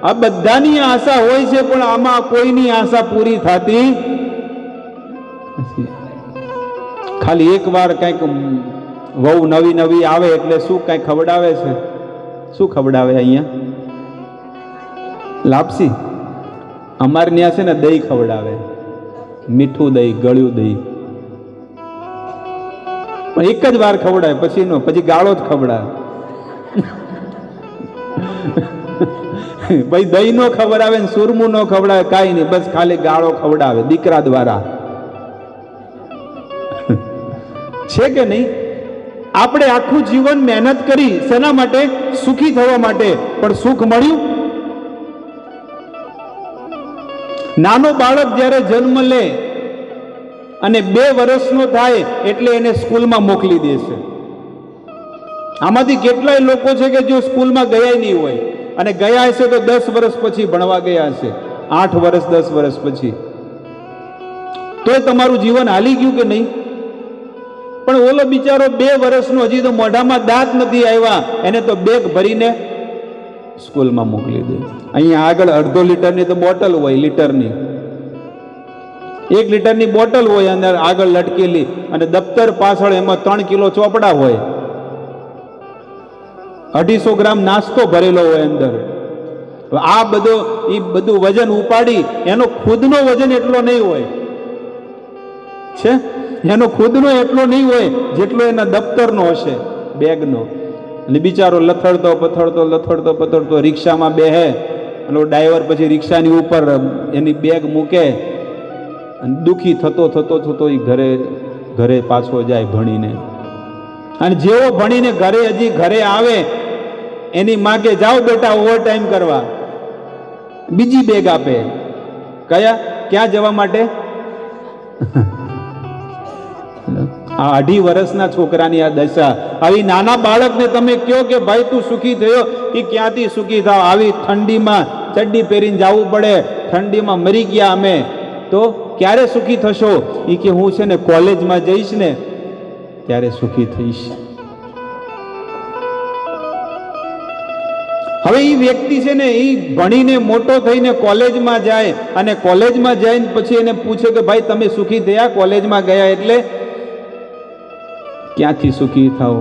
આ બધાની આશા હોય છે પણ આમાં કોઈની આશા પૂરી થતી નથી. ખાલી એકવાર કંઈક વહુ નવી આવે એટલે શું કંઈક ખવડાવે છે? શું ખવડાવે? અહીંયા લાપસી. અમારે ત્યાં છે ને દહીં ખવડાવે, મીઠું દહીં, ગળ્યું દહીં. પણ એક જ વાર ખવડાવે, પછી ગાળો જ ખવડાવે. ભાઈ દહીં નો ખવડાવે ને સુરમું નો ખવડાવે, કાંઈ નહીં, બસ ખાલી ગાળો ખવડાવે દીકરા દ્વારા. છે કે નહીં? આપણે આખું જીવન મહેનત કરી શેના માટે? સુખી થવા માટે. પણ સુખ મળ્યું? નાનો બાળક જ્યારે જન્મ લે અને 2 વર્ષનો થાય એટલે એને સ્કૂલમાં મોકલી દેશે. આમાંથી કેટલાય લોકો છે કે જો સ્કૂલમાં ગયા નહીં હોય અને ગયા હશે તો 10 વર્ષ પછી ભણવા ગયા હશે, 8 વર્ષ 10 વર્ષ પછી, તોય તમારું જીવન હાલી ગયું કે નહીં? પણ ઓલો બિચારો 2 વર્ષનો, હજી તો મોઢામાં દાંત નથી આવ્યા, એને તો બેગ ભરીને સ્કૂલમાં મોકલી દે. અહીંયા આગળ 1/2 લીટરની તો બોટલ હોય, લીટરની 1 લીટરની બોટલ હોય અંદર આગળ લટકેલી, અને દફતર પાછળ એમાં 3 કિલો ચોપડા હોય, 250 ગ્રામ નાસ્તો ભરેલો હોય અંદર. આ બધું વજન ઉપાડી, એનો ખુદનો વજન એટલો નહીં હોય છે, એનો ખુદનો એટલો નહીં હોય જેટલો એના દફતરનો હશે, બેગનો. અને બિચારો લથડતો પથડતો રિક્ષામાં બેહે, અને ડ્રાઈવર પછી રિક્ષાની ઉપર એની બેગ મૂકે, અને દુઃખી થતો એ ઘરે પાછો જાય ભણીને. અને જેવો ભણીને ઘરે આવે, એની માં કે જાઓ બેટા ઓવર ટાઈમ કરવા, બીજી બેગ આપે. ક્યાં જવા માટે? આ 2.5 વર્ષના છોકરાની આ દશા. આવી નાના બાળકને તમે કહો કે ભાઈ તું સુખી થયો, એ ક્યાંથી સુખી થાવ? આવી ઠંડીમાં ચડ્ડી પહેરીને જવું પડે, ઠંડીમાં મરી ગયા અમે, તો ક્યારે સુખી થશો? એ કે હું છે ને કોલેજમાં જઈશ ને ત્યારે સુખી થઈશ. હવે એ વ્યક્તિ છે ને, એ ભણીને મોટો થઈને કોલેજમાં જાય, અને કોલેજમાં જઈને પછી એને પૂછે કે ભાઈ તમે સુખી થયા? કોલેજમાં ગયા એટલે ક્યાંથી સુખી થાવ?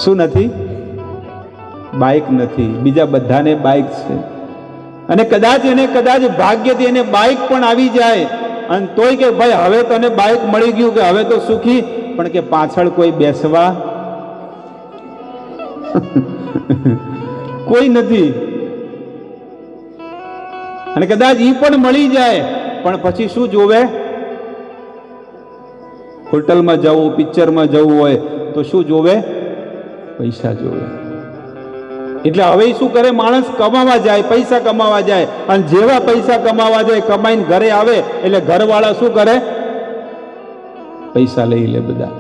શું નથી? બાઇક નથી, બીજા બધાને બાઇક છે, અને કદાચ ભાગ્યથી એને બાઇક પણ આવી જાય, અને તોય કે ભાઈ હવે તને બાઇક મળી ગયું કે હવે તો સુખી, પણ કે પાછળ કોઈ બેસવા કોઈ નથી. અને કદાચ ઈ પણ મળી જાય, પણ પછી શું જોવે? હોટલમાં જવું, પિક્ચરમાં જવું હોય તો શું જોવે? પૈસા જોવે. એટલે હવે શું કરે? માણસ કમાવા જાય, પૈસા કમાવા જાય, અને જેવા પૈસા કમાવા જાય, કમાઈને ઘરે આવે એટલે ઘરવાળા શું કરે? પૈસા લઈ લે બધા,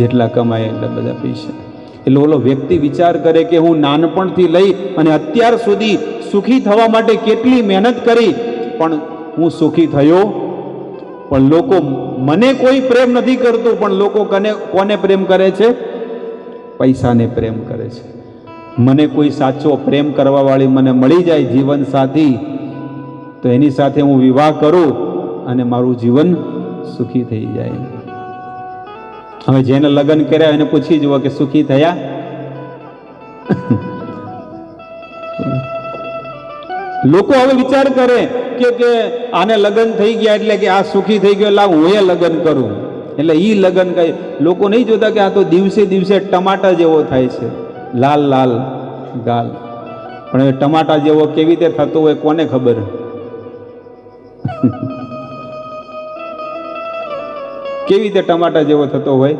જેટલા કમાય એટલા બધા પૈસા. એટલે ઓલો વ્યક્તિ વિચાર કરે કે હું નાનપણથી લઈ અને અત્યાર સુધી સુખી થવા માટે કેટલી મહેનત કરી, પણ હું સુખી થયો. પણ લોકો, મને કોઈ પ્રેમ નથી કરતું, પણ લોકો કોને પ્રેમ કરે છે? પૈસાને પ્રેમ કરે છે. મને કોઈ સાચો પ્રેમ કરવા વાળી મને મળી જાય જીવન સાથી, તો એની સાથે હું વિવાહ કરું અને મારું જીવન સુખી થઈ જાય. હવે જેને લગ્ન કર્યા એને પૂછી જુઓ કે સુખી થયા? લોકો હવે વિચાર કરે કે આને લગ્ન થઈ ગયા એટલે કે આ સુખી થઈ ગયો, એટલે હું લગ્ન કરું, એટલે ઈ લગ્ન કહે. લોકો નહીં જોતા કે આ તો દિવસે દિવસે ટમાટા જેવો થાય છે, લાલ લાલ ગાલ. પણ હવે ટમાટા જેવો કેવી રીતે થતો હોય કોને ખબર? કેવી રીતે ટમાટા જેવો થતો હોય?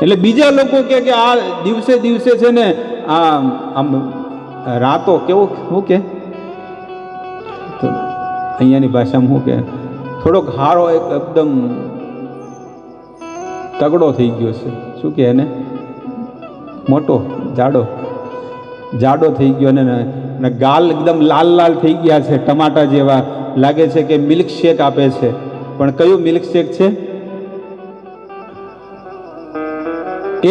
એટલે બીજા લોકો કે આ દિવસે દિવસે છે ને આ આમ રાતો કેવો, શું કે અહીંયાની ભાષામાં શું કે, થોડોક હારો એકદમ તગડો થઈ ગયો છે, શું કે એને, મોટો જાડો થઈ ગયો, ને ગાલ એકદમ લાલ લાલ થઈ ગયા છે, ટમાટા જેવા લાગે છે કે મિલ્ક શેક આપે છે. પણ કયું મિલ્ક શેક છે?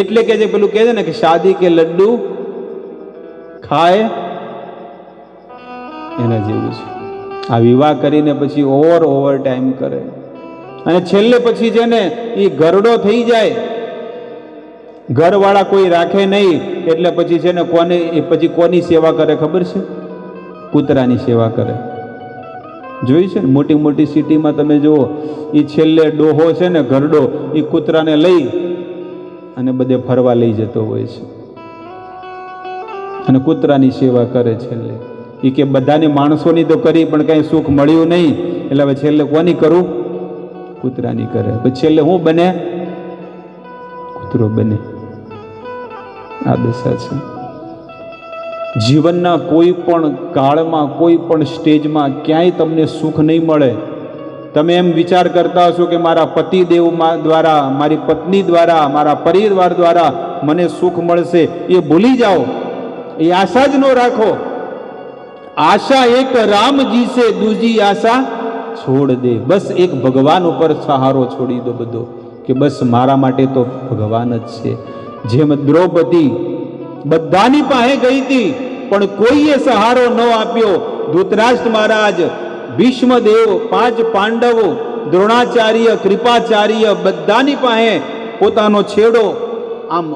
એટલે કે જે પેલું કહે છે ને કે શાદી કે લડ્ડુ ખાય, એના જેવું છે. આ વિવાહ કરીને પછી ઓવર ટાઈમ કરે, અને છેલ્લે પછી છે ને એ ગરડો થઈ જાય, ઘરવાળા કોઈ રાખે નહીં, એટલે પછી છે ને પછી કોની સેવા કરે ખબર છે? કૂતરાની સેવા કરે. જોયું છે ને મોટી મોટી સિટીમાં તમે જુઓ, એ છેલ્લે ડોહો છે ને ઘરડો, એ કૂતરાને લઈ અને બધે ફરવા લઈ જતો હોય છે, અને કૂતરાની સેવા કરે છેલ્લે. એ કે બધાની માણસોની તો કરી પણ કઈ સુખ મળ્યું નહીં, એટલે હવે છેલ્લે કોની કરું? કૂતરાની કરે. પછી છેલ્લે હું બને? કૂતરો બને. આ દશા છે. જીવનના કોઈ પણ કાળમાં, કોઈ પણ સ્ટેજમાં ક્યાંય તમને સુખ નહીં મળે, તમે એમ વિચાર કરતા હશો કે મારા પતિદેવ દ્વારા, મારી પત્ની દ્વારા, મારા પરિવાર દ્વારા મને સુખ મળશે, એ ભૂલી જાઓ, એ આશા જ ન રાખો. આશા એક રામજી સે દૂજી આશા છોડ દે. બસ એક ભગવાન ઉપર સહારો છોડી દો બધો, કે બસ મારા માટે તો ભગવાન જ છે. જેમ દ્રૌપદી બધાની પાસે ગઈ હતી પણ કોઈએ સહારો ન આપ્યો. ધૃતરાષ્ટ્ર મહારાજ, ભીષ્મદેવ, 5 પાંડવો, દ્રોણાચાર્ય, કૃપાચાર્ય બધાની પાસે પોતાનો છેડો આમ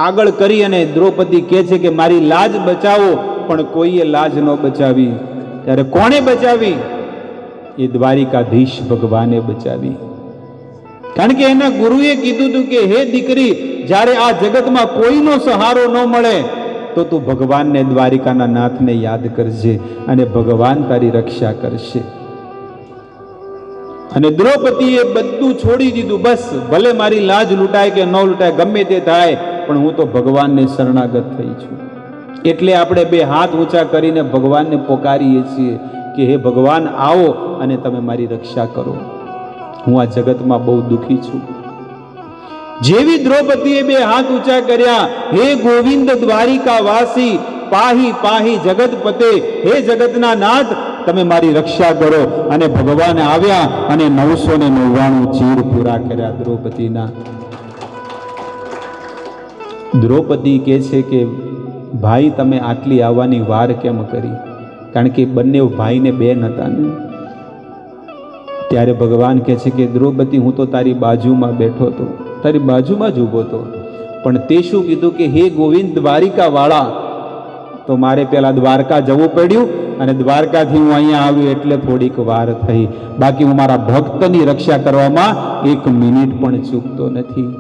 આગળ કરી અને દ્રૌપદી કહે છે કે મારી લાજ બચાવો, પણ કોઈએ લાજ ન બચાવી. ત્યારે કોણે બચાવી? એ દ્વારિકાધીશ ભગવાને બચાવી. કારણ કે એના ગુરુએ કીધું હતું કે હે દીકરી, જ્યારે આ જગતમાં કોઈનો સહારો ન મળે તો તું ભગવાનને, દ્વારિકાના નાથને યાદ કરજે અને ભગવાન તારી રક્ષા કરશે. અને દ્રૌપદીએ બધું છોડી દીધું. બસ ભલે મારી લાજ લૂંટાય કે ન લૂંટાય, ગમે તે થાય, પણ હું તો ભગવાનને શરણાગત થઈ છું. એટલે આપણે 2 હાથ ઊંચા કરીને ભગવાનને પોકારીએ છીએ કે હે ભગવાન, આવો અને તમે મારી રક્ષા કરો. હું આ જગતમાં બહુ દુઃખી છું. જેવી દ્રૌપદીએ 2 હાથ ઊંચા કર્યા, હે ગોવિંદ દ્વારિકા વાસી, પાહી પાહી જગતપતે, હે જગતના નાથ, તમે મારી રક્ષા કરો. અને ભગવાન આવ્યા અને 999 ચીર પૂરા કર્યા દ્રૌપદીના. દ્રૌપદી કહે છે કે ભાઈ, તમે આટલી આવવાની વાર કેમ કરી? કારણ કે બંને ભાઈને બેન હતા ને. ત્યારે ભગવાન કહે છે કે દ્રૌપદી, હું તો તારી બાજુમાં બેઠો હતો, તારી બાજુમાં જ ઊભો હતો, પણ તે શું કીધું કે હે ગોવિંદ દ્વારિકા વાળા, તો મારે પેલા દ્વારકા જવું પડ્યું અને દ્વારકાથી હું અહીંયા આવ્યું એટલે થોડીક વાર થઈ. બાકી હું મારા ભક્તની રક્ષા કરવામાં 1 મિનિટ પણ ચૂકતો નથી.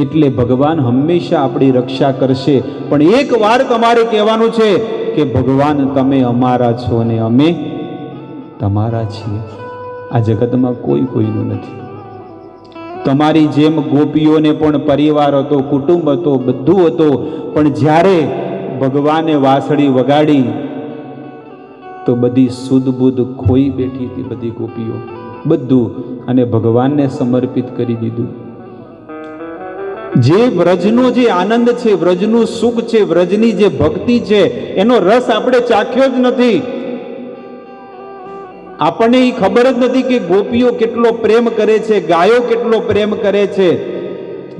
એટલે ભગવાન હંમેશા આપણી રક્ષા કરશે. પણ એક વાર તમારે કહેવાનું છે કે ભગવાન, તમે અમારા છો ને અમે તમારા છીએ. આ જગતમાં કોઈ કોઈનું નથી. તમારી જેમ ગોપીઓને પણ પરિવાર હતો, કુટુંબ હતો, બધું હતો, પણ જ્યારે ભગવાને વાંસળી વગાડી તો બધી સુધ બુધ ખોઈ બેઠી હતી, બધી ગોપીઓ બધું, અને ભગવાનને સમર્પિત કરી દીધું. જે વ્રજનો જે આનંદ છે, વ્રજનું સુખ છે, વ્રજની જે ભક્તિ છે, એનો રસ આપણે ચાખ્યો જ નથી. આપણને એ ખબર જ નથી કે ગોપીઓ કેટલો પ્રેમ કરે છે, ગાયો કેટલો પ્રેમ કરે છે,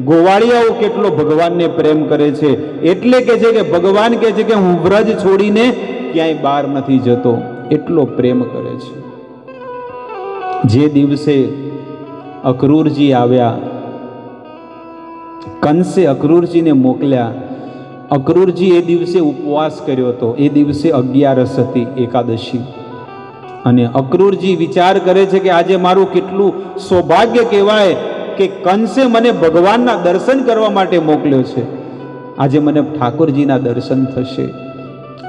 ગોવાળિયાઓ કેટલો ભગવાનને પ્રેમ કરે છે. એટલે કે છે કે ભગવાન કહે છે કે હું વ્રજ છોડીને ક્યાંય બહાર નથી જતો, એટલો પ્રેમ કરે છે. જે દિવસે અક્રૂરજી આવ્યા, કંસે અક્રૂરજીને મોકલ્યા. અક્રૂરજી એ દિવસે ઉપવાસ કર્યો હતો. એ દિવસે 11 હતી, એકાદશી. અને અક્રૂરજી વિચાર કરે છે કે આજે મારું કેટલું સૌભાગ્ય કહેવાય કે કંસે મને ભગવાનના દર્શન કરવા માટે મોકલ્યો છે. આજે મને ઠાકોરજીના દર્શન થશે.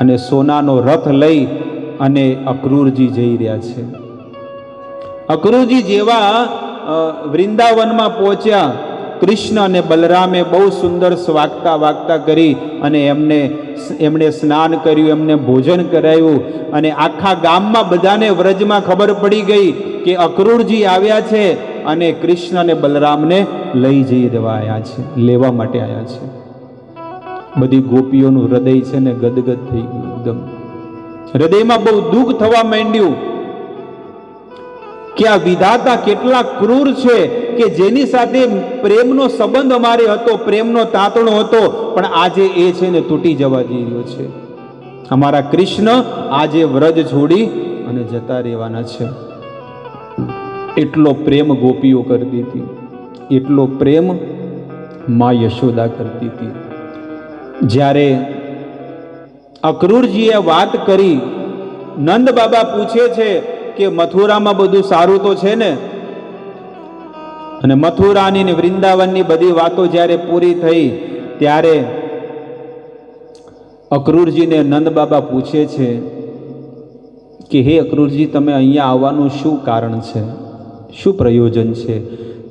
અને સોનાનો રથ લઈ અને અક્રૂરજી જઈ રહ્યા છે. અક્રૂરજી જેવા વૃંદાવનમાં પહોંચ્યા, કૃષ્ણ અને બલરામે બહુ સુંદર વાગતા કરી અને એમણે સ્નાન કર્યું, એમને ભોજન કરાવ્યું. અને આખા ગામમાં બધાને વ્રજમાં ખબર પડી ગઈ કે અક્રૂરજી આવ્યા છે અને કૃષ્ણ અને બલરામને લઈ જઈ લેવા માટે આવ્યા છે. બધી ગોપીઓનું હૃદય છે ને ગદગદ થઈ ગયું. એકદમ હૃદયમાં બહુ દુઃખ થવા માંડ્યું કે આ વિધાતા કેટલા ક્રૂર છે કે જેની સાથે પ્રેમનો સંબંધ અમારે હતો, પ્રેમનો તાતણો હતો, પણ આજે એ છે ને તૂટી જવા જઈ રહ્યો છે. અમારા કૃષ્ણ આજે વ્રજ છોડી અને જતા રહેવાના છે. એટલો પ્રેમ ગોપીઓ કરતી હતી, એટલો પ્રેમ મા યશોદા કરતી હતી. જ્યારે અક્રૂરજીએ વાત કરી, નંદ બાબા પૂછે છે કે મથુરામાં બધું સારું તો છે ને? અને મથુરાની ને વૃંદાવનની બધી વાતો જ્યારે પૂરી થઈ ત્યારે અક્રૂરજીને નંદ બાબા પૂછે છે કે હે અક્રૂરજી, તમે અહીંયા આવવાનું શું કારણ છે, શું પ્રયોજન છે?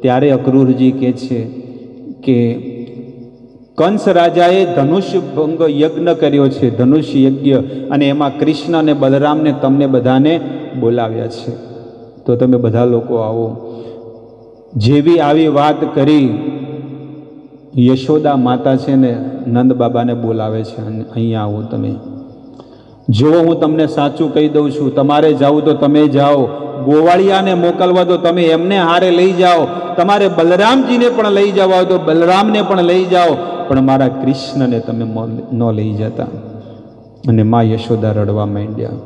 ત્યારે અક્રૂરજી કહે છે કે કંસ રાજાએ ધનુષ્ય ભંગ યજ્ઞ કર્યો છે, ધનુષ્ય યજ્ઞ, અને એમાં કૃષ્ણ અને બલરામને તમને બધાને બોલાવ્યા છે, તો તમે બધા લોકો આવો. જેવી આવી વાત કરી યશોદા માતા છે ને નંદ બાબાને બોલાવે છે, અને અહીંયા આવો તમે. જો હું તમને સાચું કહી દઉં છું, તમારે જાવું તો તમે જાઓ, ગોવાળિયાને મોકલવા તો તમે એમને હારે લઈ જાઓ, તમારે બલરામજીને પણ લઈ જવા હોય તો બલરામને પણ લઈ જાઓ, પણ મારા કૃષ્ણને તમે ન લઈ જતા. અને માં યશોદા રડવા માંડ્યા.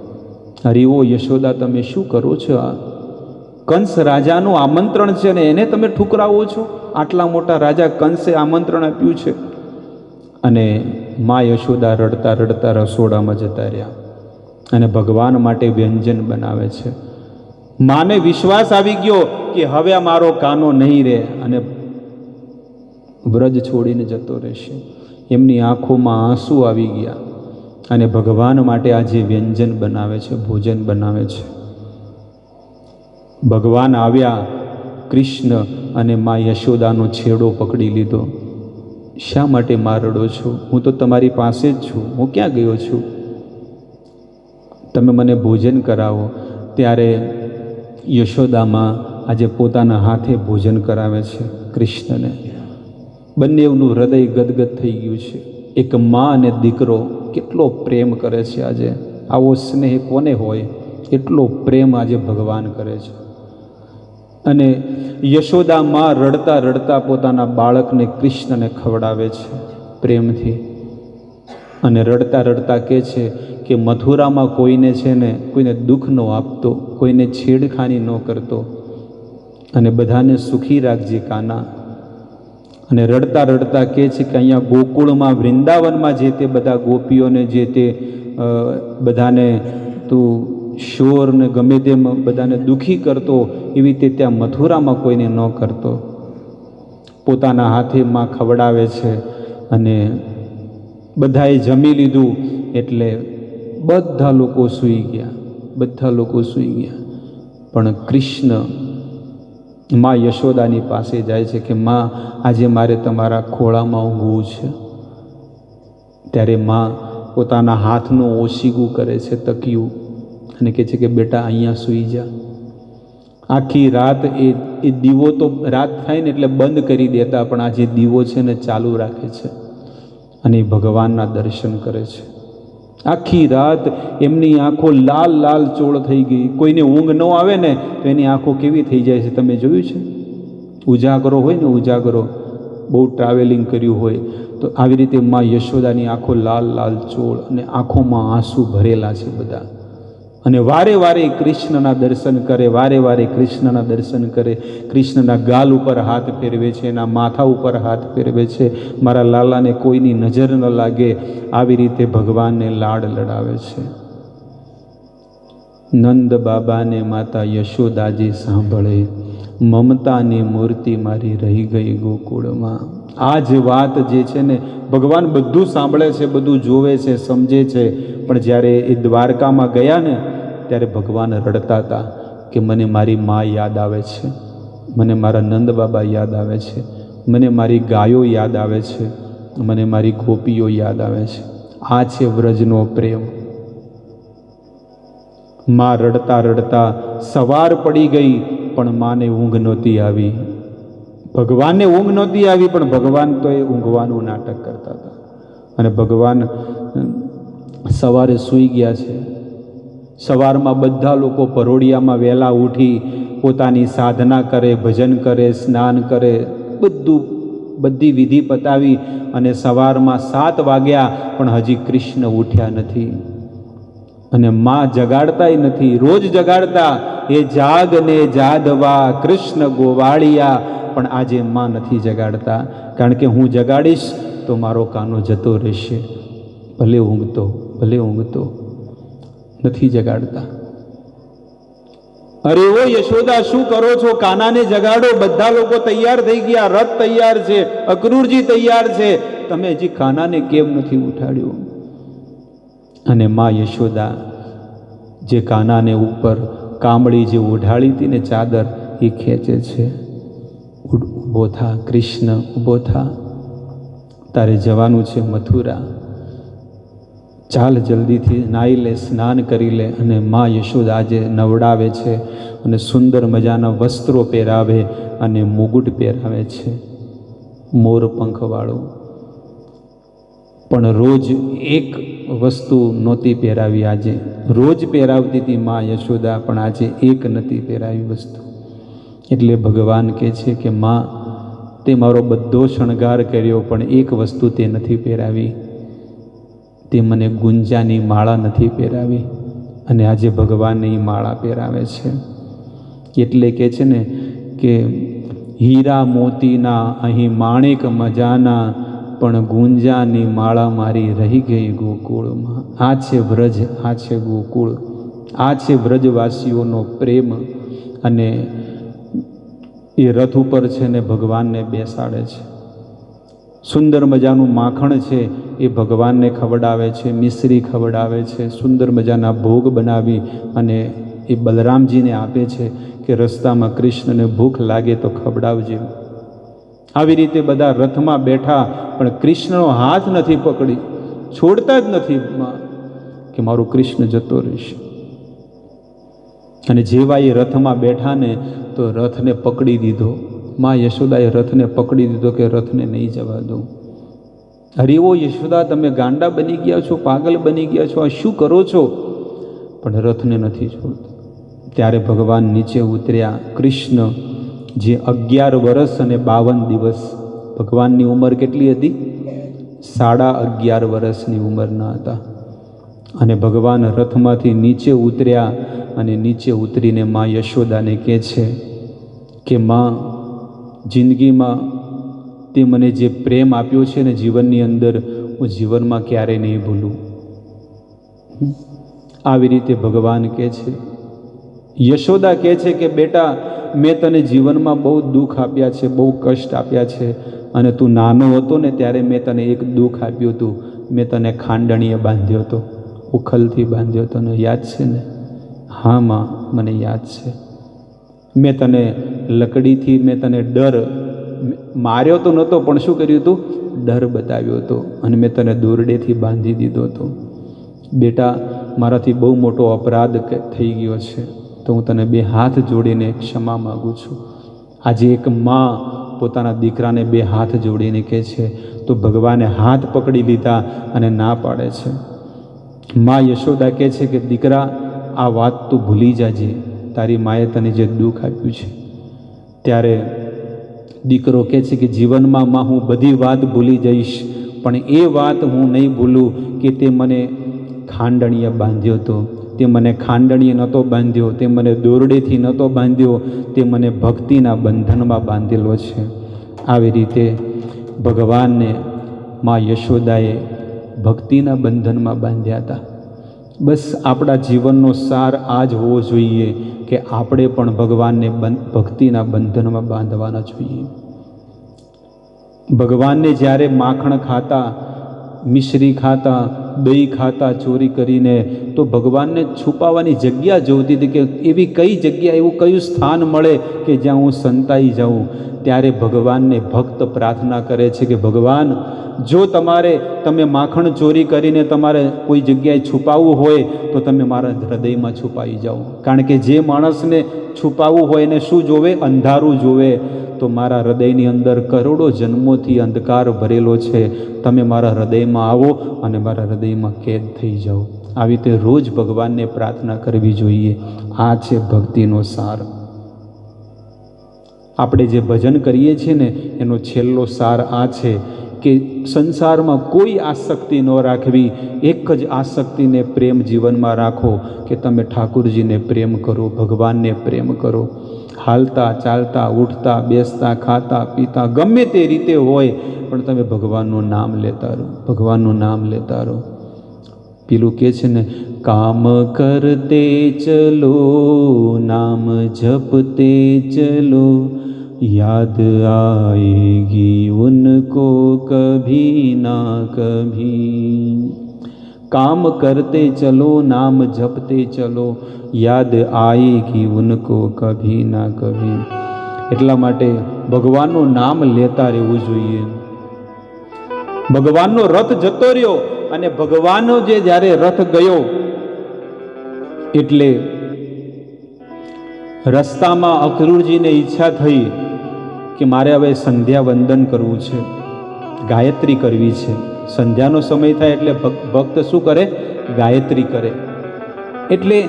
અરે ઓ યશોદા, તમે શું કરો છો? આ કંસ રાજાનું આમંત્રણ છે ને એને તમે ઠુકરાવો છો? આટલા મોટા રાજા કંસે આમંત્રણ આપ્યું છે. અને માં યશોદા રડતા રડતા રસોડામાં જતા રહ્યા અને ભગવાન માટે વ્યંજન બનાવે છે. માને વિશ્વાસ આવી ગયો કે હવે મારો કાનો નહીં રહે અને વ્રજ છોડીને જતો રહેશે. એમની આંખોમાં આંસુ આવી ગયા અને ભગવાન માટે આજે વ્યંજન બનાવે છે, ભોજન બનાવે છે. ભગવાન આવ્યા, કૃષ્ણ અને માં યશોદાનો છેડો પકડી લીધો. શા માટે માં રડો છો? હું તો તમારી પાસે જ છું, હું ક્યાં ગયો છું? તમે મને ભોજન કરાવો. ત્યારે યશોદામાં આજે પોતાના હાથે ભોજન કરાવે છે કૃષ્ણને. બંનેવનું હૃદય ગદગદ થઈ ગયું છે. એક મા અને દીકરો કેટલો પ્રેમ કરે છે આજે. આવો સ્નેહ કોને હોય? એટલો પ્રેમ આજે ભગવાન કરે છે. અને યશોદા માં રડતા રડતા પોતાના બાળકને કૃષ્ણને ખવડાવે છે પ્રેમથી. અને રડતા રડતા કહે છે કે મથુરામાં કોઈને છે ને કોઈને દુઃખ ન આપતો, કોઈને છેડખાની ન કરતો, અને બધાને સુખી રાખજે કાના. અને રડતા રડતા કહે છે કે અહીંયા ગોકુળમાં, વૃંદાવનમાં જે તે બધા ગોપીઓને, જે તે બધાને તું શોર ને ગમે તેમ બધાને દુઃખી કરતો, એવી રીતે ત્યાં મથુરામાં કોઈને ન કરતો. પોતાના હાથે માં ખવડાવે છે. અને બધાએ જમી લીધું એટલે બધા લોકો સૂઈ ગયા, બધા લોકો સૂઈ ગયા. પણ કૃષ્ણ માં યશોદાની પાસે જાય છે કે માં, આજે મારે તમારા ખોળામાં ઊંઘવું છે. ત્યારે માં પોતાના હાથનું ઓશીગું કરે છે, તકિયું, અને કહે છે કે બેટા અહીંયા સૂઈ જા. આખી રાત એ દીવો તો રાત થાય ને એટલે બંધ કરી દેતા, પણ આ જે દીવો છે ને ચાલુ રાખે છે અને એ ભગવાનના દર્શન કરે છે. આખી રાત એમની આંખો લાલ લાલ ચોળ થઈ ગઈ. કોઈને ઊંઘ ન આવે ને તો એની આંખો કેવી થઈ જાય છે તમે જોયું છે? ઉજાગરો હોય ને, ઉજાગરો, બહુ ટ્રાવેલિંગ કર્યું હોય તો આવી રીતે માં યશોદાની આંખો લાલ લાલ ચોળ અને આંખોમાં આંસુ ભરેલા છે બધા. અને વારે વારે કૃષ્ણના દર્શન કરે, વારે વારે કૃષ્ણના દર્શન કરે. કૃષ્ણના ગાલ ઉપર હાથ ફેરવે છે, એના માથા ઉપર હાથ ફેરવે છે. મારા લાલાને કોઈની નજર ન લાગે, આવી રીતે ભગવાનને લાડ લડાવે છે. નંદ બાબાને માતા યશોદાજી સાંભળે, મમતાની મૂર્તિ મારી રહી ગઈ ગોકુળમાં. આ જ વાત જે છે ને, ભગવાન બધું સાંભળે છે, બધું જોવે છે, સમજે છે. પણ જ્યારે એ દ્વારકામાં ગયા ને ત્યારે ભગવાન રડતા હતા કે મને મારી મા યાદ આવે છે, મને મારા નંદ બાબા યાદ આવે છે, મને મારી ગાયો યાદ આવે છે, મને મારી ગોપીઓ યાદ આવે છે. આ છે વ્રજનો પ્રેમ. માં રડતા રડતા સવાર પડી ગઈ, પણ માને ઊંઘ નહોતી આવી. ભગવાનને ઊંઘ નહોતી આવી, પણ ભગવાન તો એ ઊંઘવાનું નાટક કરતા હતા. અને ભગવાન સવારે સૂઈ ગયા છે. સવારમાં બધા લોકો પરોડિયામાં વહેલા ઉઠી પોતાની સાધના કરે, ભજન કરે, સ્નાન કરે, બધી વિધિ પતાવી અને સવારમાં 7 વાગ્યા પણ હજી કૃષ્ણ ઉઠ્યા નથી. અને માં જગાડતાય નથી. રોજ જગાડતા, એ જાગ ને જાદવા કૃષ્ણ ગોવાળિયા, પણ આજે માં નથી જગાડતા. કારણ કે હું જગાડીશ તો મારો કાનો જતો રહેશે. ભલે ઊંઘતો, ભલે ઊંઘતો, નથી જગાડતા. અરે ઓ યશોદા, શું કરો છો? કાનાને જગાડો. બધા લોકો તૈયાર થઈ ગયા, રથ તૈયાર છે, અક્રૂરજી તૈયાર છે, તમે હજી કાનાને કેમ નથી ઉઠાડ્યો? અને માં યશોદા જે કાનાને ઉપર કામળી જે ઓઢાળી હતી ને ચાદર, એ ખેંચે છે. ઊભો થા કૃષ્ણ, ઊભો થા. તારે જવાનું છે મથુરા, ચાલ જલ્દીથી નાહી લે, સ્નાન કરી લે. અને મા યશોદા આજે નવડાવે છે અને સુંદર મજાના વસ્ત્રો પહેરાવે અને મુગુટ પહેરાવે છે મોર પંખવાળું. પણ રોજ એક વસ્તુ નહોતી પહેરાવી, આજે રોજ પહેરાવતી હતી મા યશોદા, પણ આજે એક નથી પહેરાવી વસ્તુ. એટલે ભગવાન કહે છે કે મા, તે મારો બધો શણગાર કર્યો પણ એક વસ્તુ તે નથી પહેરાવી, તે મને ગુંજાની માળા નથી પહેરાવી. અને આજે ભગવાનને એ માળા પહેરાવે છે. એટલે કે છે ને કે હીરા મોતીના અહીં માણેક મજાના, પણ ગુંજાની માળા મારી રહી ગઈ ગોકુળમાં. આ છે વ્રજ, આ છે ગોકુળ, આ છે વ્રજવાસીઓનો પ્રેમ. અને એ રથ ઉપર છે ને ભગવાનને બેસાડે છે. સુંદર મજાનું માખણ છે એ ભગવાનને ખવડાવે છે, મિશ્રી ખવડાવે છે, સુંદર મજાના ભોગ બનાવી અને એ બલરામજીને આપે છે કે રસ્તામાં કૃષ્ણને ભૂખ લાગે તો ખવડાવજે. આવી રીતે બધા રથમાં બેઠા, પણ કૃષ્ણનો હાથ નથી પકડી, છોડતા જ નથી કે મારું કૃષ્ણ જતો રહેશે. અને જેવા એ રથમાં બેઠા ને તો રથને પકડી દીધો. મા યશોદાએ રથને પકડી દીધો કે રથને નહીં જવા દો. અરે ઓ યશોદા, તમે ગાંડા બની ગયા છો, પાગલ બની ગયા છો, આ શું કરો છો? પણ રથને નથી છોડતો. ત્યારે ભગવાન નીચે ઉતર્યા. કૃષ્ણ જે 11 વર્ષ અને 52 દિવસ, ભગવાનની ઉંમર કેટલી હતી? 11.5 વર્ષની ઉંમરના હતા. અને ભગવાન રથમાંથી નીચે ઉતર્યા અને નીચે ઉતરીને મા યશોદાને કહે છે કે માં, જિંદગીમાં તે મને જે પ્રેમ આપ્યો છે ને જીવનની અંદર, હું જીવનમાં ક્યારેય નહીં ભૂલું. આવી રીતે ભગવાન કહે છે. યશોદા કહે છે કે બેટા, મેં તને જીવનમાં બહુ દુઃખ આપ્યા છે, બહુ કષ્ટ આપ્યા છે. અને તું નાનો હતો ને ત્યારે મેં તને એક દુઃખ આપ્યું હતું. મેં તને ખાંડણીએ બાંધ્યો હતો, ઉખલથી બાંધ્યો હતો ને, યાદ છે ને? હા માં, મને યાદ છે. મેં તને લકડીથી, મેં તને ડર માર્યો તો નહોતો, પણ શું કર્યું હતું? ડર બતાવ્યો હતો. અને મેં તને દોરડેથી બાંધી દીધો હતો. બેટા, મારાથી બહુ મોટો અપરાધ થઈ ગયો છે, તો હું તને 2 હાથ જોડીને ક્ષમા માગું છું. આજે એક માં પોતાના દીકરાને 2 હાથ જોડીને કહે છે, તો ભગવાને હાથ પકડી લીધા અને ના પાડે છે. મા યશોદા કહે છે કે દીકરા, આ વાત તું ભૂલી જાજે, તારી માએ તને જે દુઃખ આપ્યું છે. ત્યારે દીકરો કહે છે કે જીવનમાં માં હું બધી વાત ભૂલી જઈશ, પણ એ વાત હું નહીં ભૂલું કે તે મને ખાંડણીએ બાંધ્યો હતો. તે મને ખાંડણીએ નહોતો બાંધ્યો, તે મને દોરડેથી નહોતો બાંધ્યો, તે મને ભક્તિના બંધનમાં બાંધેલો છે. આવી રીતે ભગવાનને મા યશોદાએ ભક્તિના બંધનમાં બાંધ્યા હતા. બસ આપણા જીવનનો સાર આ જ હોવો જોઈએ કે આપણે પણ ભગવાનને ભક્તિના બંધનમાં બાંધવાના જોઈએ. ભગવાનને જ્યારે માખણ ખાતા, મિશ્રી ખાતા, દહીં ખાતા ચોરી કરીને, તો ભગવાનને છુપાવવાની જગ્યા જોઈતી હતી કે એવી કઈ જગ્યા, એવું કયું સ્થાન મળે કે જ્યાં હું સંતાઈ જાઉં. ત્યારે ભગવાનને ભક્ત પ્રાર્થના કરે છે કે ભગવાન, જો તમે માખણ ચોરી કરીને તમારે કોઈ જગ્યાએ છુપાવવું હોય તો તમે મારા હૃદયમાં છુપાઈ જાઓ. કારણ કે જે માણસને છુપાવવું હોય એને શું જોવે? અંધારું જોવે. તો મારા હૃદયની અંદર કરોડો જન્મોથી અંધકાર ભરેલો છે, તમે મારા હૃદયમાં આવો અને મારા હૃદયમાં કેદ થઈ જાઓ. આવી રીતે રોજ ભગવાનને પ્રાર્થના કરવી જોઈએ. આ છે ભક્તિનો સાર. આપણે જે ભજન કરીએ છીએ ને એનો છેલ્લો સાર આ છે કે સંસારમાં કોઈ આસક્તિ ન રાખવી. એક જ આસક્તિને પ્રેમ જીવનમાં રાખો કે તમે ઠાકુરજીને પ્રેમ કરો, ભગવાનને પ્રેમ કરો. હાલતા ચાલતા, ઉઠતા બેસતા, ખાતા પીતા, ગમે તે રીતે હોય, પણ તમે ભગવાનનું નામ લેતા રહો, ભગવાનનું નામ લેતા રહો. પેલું કહે છે ને, કામ કરતે ચલો, નામ જપતે ચલો, याद आएगी उनको कभी ना कभी. काम करते चलो, नाम जपते चलो, याद आएगी उनको कभी ना कभी. એટલા માટે ભગવાનનું નામ લેતા રહેવું જોઈએ. ભગવાનનો રથ જતો રહ્યો અને ભગવાનનો જે જ્યારે રથ ગયો એટલે રસ્તામાં અક્રૂરજીને ઈચ્છા થઈ કે મારે હવે સંધ્યા વંદન કરવું છે, ગાયત્રી કરવી છે. સંધ્યાનો સમય થાય એટલે ભક્ત શું કરે? ગાયત્રી કરે. એટલે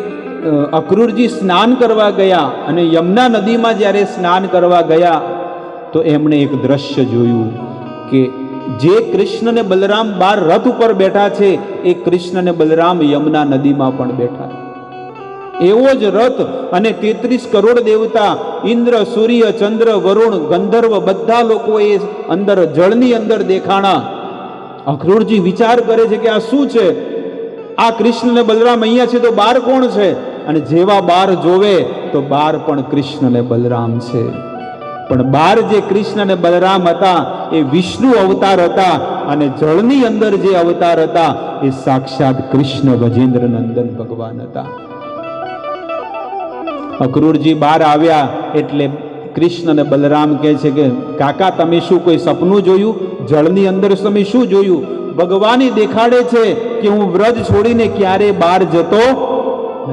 અક્રૂરજી સ્નાન કરવા ગયા અને યમુના નદીમાં જ્યારે સ્નાન કરવા ગયા તો એમણે એક દ્રશ્ય જોયું કે જે કૃષ્ણ ને બલરામ બાર રથ ઉપર બેઠા છે એ કૃષ્ણ ને બલરામ યમુના નદીમાં પણ બેઠા. એવો જ રથ અને 33 કરોડ દેવતા ઇન્દ્ર, સૂર્ય, ચંદ્ર, વરુણ, ગંધર્વ બધા લોકો એ અંદર જળની અંદર દેખાણા. અક્રૂરજી વિચાર કરે છે કે આ શું છે? આ કૃષ્ણ ને બલરામ અહીંયા છે તો બાર કોણ છે? અને જેવા બાર જોવે તો બાર પણ કૃષ્ણ ને બલરામ છે. પણ બાર જે કૃષ્ણ અને બલરામ હતા એ વિષ્ણુ અવતાર હતા અને જળની અંદર જે અવતાર હતા એ સાક્ષાત કૃષ્ણ ગજેન્દ્ર નંદન ભગવાન હતા. અક્રૂરજી બહાર આવ્યા એટલે કૃષ્ણ અને બલરામ કહે છે કે કાકા તમે શું કોઈ સપનું જોયું? જળની અંદર તમે શું જોયું? ભગવાન દેખાડે છે કે હું વ્રજ છોડીને ક્યારે બહાર જતો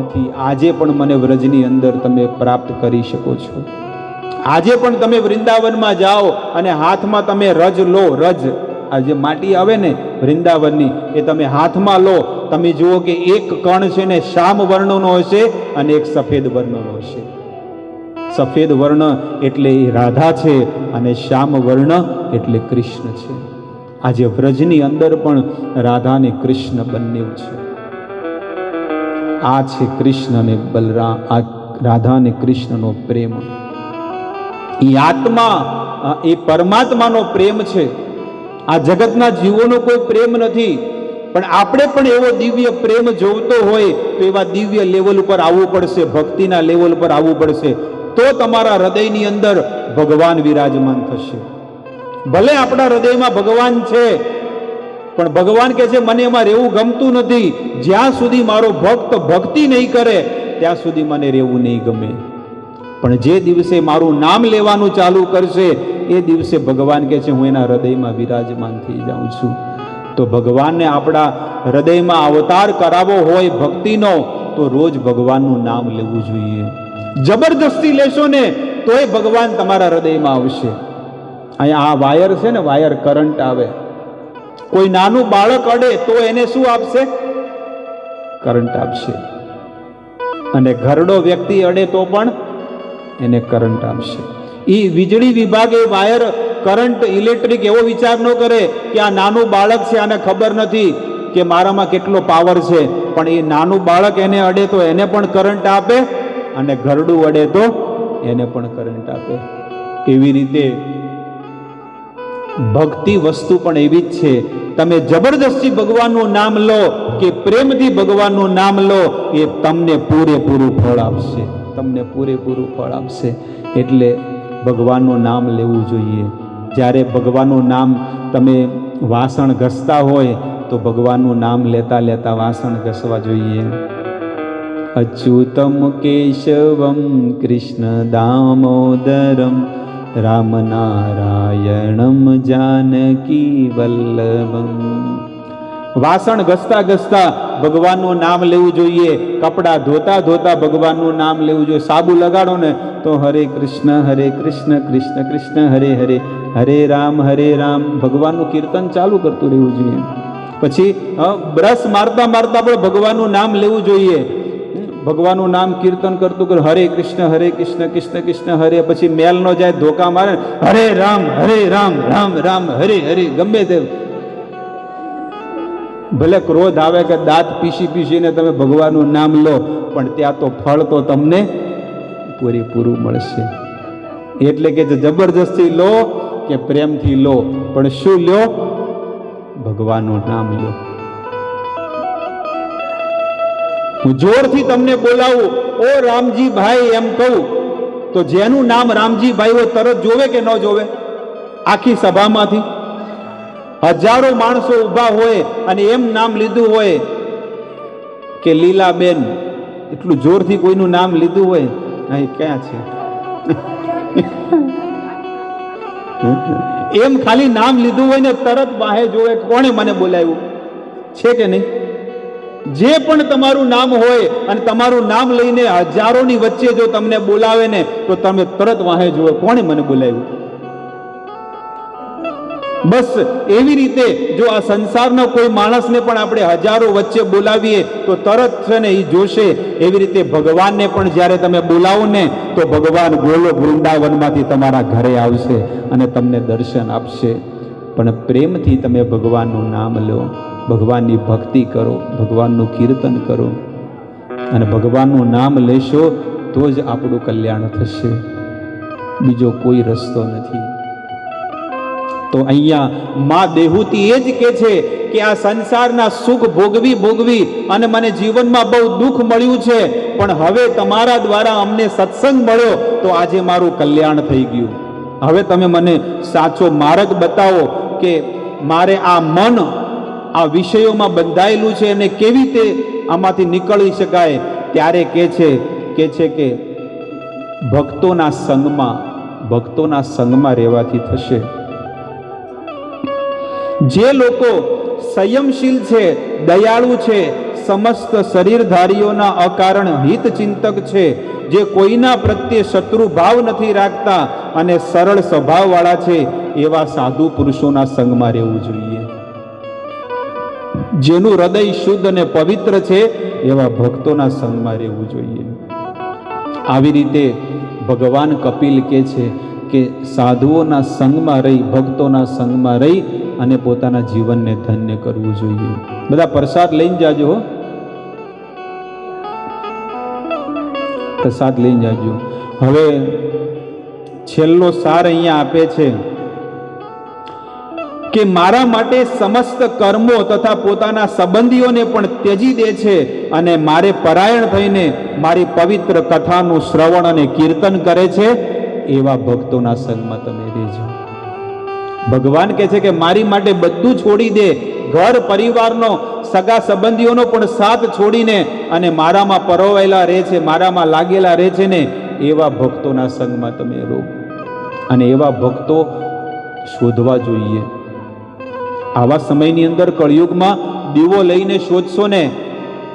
નથી. આજે પણ મને વ્રજની અંદર તમે પ્રાપ્ત કરી શકો છો. આજે પણ તમે વૃંદાવનમાં જાઓ અને હાથમાં તમે રજ લો. રજ આ જે માટી આવે ને વૃંદાવનની એ તમે હાથમાં લો. તમે જુઓ કે એક કણ છે ને શ્યામ વર્ણનો હશે અને એક સફેદ વર્ણનો હશે. સફેદ વર્ણ એટલે રાધા છે અને શ્યામ વર્ણ એટલે કૃષ્ણ છે. આજે વ્રજની અંદર પણ રાધા અને કૃષ્ણ બંને છે. આ છે કૃષ્ણ અને બલરામ, આ રાધા અને કૃષ્ણનો પ્રેમ. એ આત્મા, એ પરમાત્માનો પ્રેમ છે. આ જગતના જીવોનો કોઈ પ્રેમ નથી. પણ આપણે પણ એવો દિવ્ય પ્રેમ જોવતો હોય તો એવા દિવ્ય લેવલ ઉપર આવવું પડશે, ભક્તિના લેવલ ઉપર આવવું પડશે. તો તમારા હૃદયની અંદર ભગવાન વિરાજમાન થશે. ભલે આપણા હૃદયમાં ભગવાન છે પણ ભગવાન કહે છે મને એમાં રહેવું ગમતું નથી. જ્યાં સુધી મારો ભક્ત ભક્તિ નહીં કરે ત્યાં સુધી મને રહેવું નહીં ગમે. પણ જે દિવસે મારું નામ લેવાનું ચાલુ કરશે એ દિવસે ભગવાન કહે છે હું એના હૃદયમાં વિરાજમાન થઈ જાઉં છું. તો ભગવાનને આપણા હૃદયમાં અવતાર કરાવવો હોય ભક્તિનો તો રોજ ભગવાનનું નામ લેવું જોઈએ. જબરદસ્તી લેશો ને તો એ ભગવાન તમારા હૃદયમાં આવશે. અહીંયા આ વાયર છે ને, વાયર કરંટ આવે. કોઈ નાનું બાળક અડે તો એને શું આપશે? કરંટ આપશે. અને ઘરડો વ્યક્તિ અડે તો પણ એને કરંટ આપશે. એ વીજળી વિભાગે વાયર કરંટ ઇલેક્ટ્રિક એવો વિચાર ન કરે કે આ નાનું બાળક છે, આને ખબર નથી કે મારામાં કેટલો પાવર છે. પણ એ નાનું બાળક એને અડે તો એને પણ કરંટ આપે અને ઘરડું અડે તો એને પણ કરંટ આપે. એવી રીતે ભક્તિ વસ્તુ પણ એવી જ છે. તમે જબરદસ્તી ભગવાનનું નામ લો કે પ્રેમથી ભગવાનનું નામ લો એ તમને પૂરેપૂરું ફળ આપશે. તમને પૂરેપૂરું ફળ આપશે. એટલે ભગવાનનું નામ લેવું જોઈએ. જ્યારે ભગવાનનું નામ તમે વાસણ ઘસતા હોય તો ભગવાનનું નામ લેતા લેતા વાસણ ઘસવા જોઈએ. અચ્યુતમ કેશવમ કૃષ્ણ દામોદરમ રામ નારાયણમ જાનકી વલ્લભમ. વાસણ ઘસતા ઘસતા ભગવાનનું નામ લેવું જોઈએ. કપડાં ધોતા ધોતા ભગવાનનું નામ લેવું જોઈએ. સાબુ લગાડો ને તો હરે કૃષ્ણ કૃષ્ણ કૃષ્ણ હરે હરે, હરે રામ ભગવાનનું કીર્તન ચાલુ કરતું રહેવું જોઈએ. પછી બ્રશ મારતા મારતા પણ ભગવાનનું નામ લેવું જોઈએ. ભગવાનનું નામ કીર્તન કરતું કર હરે કૃષ્ણ કૃષ્ણ કૃષ્ણ હરે. પછી મેલ નો જાય ધોકા મારે હરે રામ રામ રામ હરે હરે. ગમે તે ભલે ક્રોધ આવે કે દાંત પીસી પીસીને તમે ભગવાનનું નામ લો પણ ત્યાં તો ફળ તો તમને પૂરેપૂરું મળશે. એટલે કે જબરજસ્તી લો કે પ્રેમથી લો પણ શું લો? ભગવાનનું નામ લો. હું જોરથી તમને બોલાવું ઓ રામજી ભાઈ એમ કહું તો જેનું નામ રામજી ભાઈ હોય તરત જોવે કે ન જોવે? આખી સભામાંથી હજારો માણસો ઊભા હોય અને એમ નામ લીધું હોય કે લીલાબેન, એટલું જોરથી કોઈનું નામ લીધું હોય નહીં ક્યાં છે? એમ ખાલી નામ લીધું હોય ને તરત વાહે જોવે કોણે મને બોલાવ્યું છે કે નહીં? જે પણ તમારું નામ હોય અને તમારું નામ લઈને હજારોની વચ્ચે જો તમને બોલાવે ને તો તમે તરત વાહે જોવે કોણે મને બોલાવ્યું. બસ એવી રીતે જો આ સંસારનો કોઈ માણસને પણ આપણે હજારો વચ્ચે બોલાવીએ તો તરત છે ને એ જોશે. એવી રીતે ભગવાનને પણ જ્યારે તમે બોલાવો ને તો ભગવાન ગોલોક વૃંદાવનમાંથી તમારા ઘરે આવશે અને તમને દર્શન આપશે. પણ પ્રેમથી તમે ભગવાનનું નામ લો, ભગવાનની ભક્તિ કરો, ભગવાનનું કીર્તન કરો અને ભગવાનનું નામ લેશો તો જ આપણું કલ્યાણ થશે. બીજો કોઈ રસ્તો નથી. તો અહીંયા માં દેહુતી એ જ કે છે કે આ સંસારના સુખ ભોગવી અને મને જીવનમાં બહુ દુઃખ મળ્યું છે, પણ હવે તમારા દ્વારા અમને સત્સંગ મળ્યો તો આજે મારું કલ્યાણ થઈ ગયું. હવે તમે મને સાચો માર્ગ બતાવો કે મારે આ મન આ વિષયોમાં બંધાયેલું છે એને કેવી રીતે આમાંથી નીકળી શકાય. ત્યારે કે છે કે ભક્તોના સંગમાં રહેવાથી થશે. જે લોકો સંયમશીલ છે, દયાળુ છે, સમસ્ત શરીરધારીઓના અકારણ હિત ચિંતક છે, જે કોઈના પ્રત્યે શત્રુ ભાવ નથી રાખતા અને સરળ સ્વભાવવાળા છે, એવા સાધુ પુરુષોના સંગમાં રહેવું જોઈએ. જેનું હૃદય શુદ્ધ અને પવિત્ર છે એવા ભક્તોના સંગમાં રહેવું જોઈએ. આવી રીતે ભગવાન કપિલ કહે છે કે સાધુઓના સંગમાં રહી, ભક્તોના સંગમાં રહી અને પોતાના જીવનને ધન્ય કરવું જોઈએ. બધા પ્રસાદ લઈને જાજો, પ્રસાદ લઈને જાજો. હવે છેલ્લો સાર અહીંયા આપે છે કે મારા માટે સમસ્ત કર્મો તથા પોતાના સંબંધીઓને પણ ત્યજી દે છે અને મારે પરાયણ થઈને મારી પવિત્ર કથાનું શ્રવણ અને કીર્તન કરે છે એવા ભક્તોના સંગમાં તમે રહેજો. ભગવાન કહે છે કે મારી માટે બધું છોડી દે, ઘર પરિવારનો સગા સંબંધીઓનો પણ સાથ છોડીને અને મારામાં પરોવાયેલા રહે છે, મારામાં લાગેલા રહે છે ને એવા ભક્તોના સંગમાં તમે રહો. અને એવા ભક્તો શોધવા જોઈએ. આવા સમયની અંદર કળિયુગમાં દીવો લઈને શોધશો ને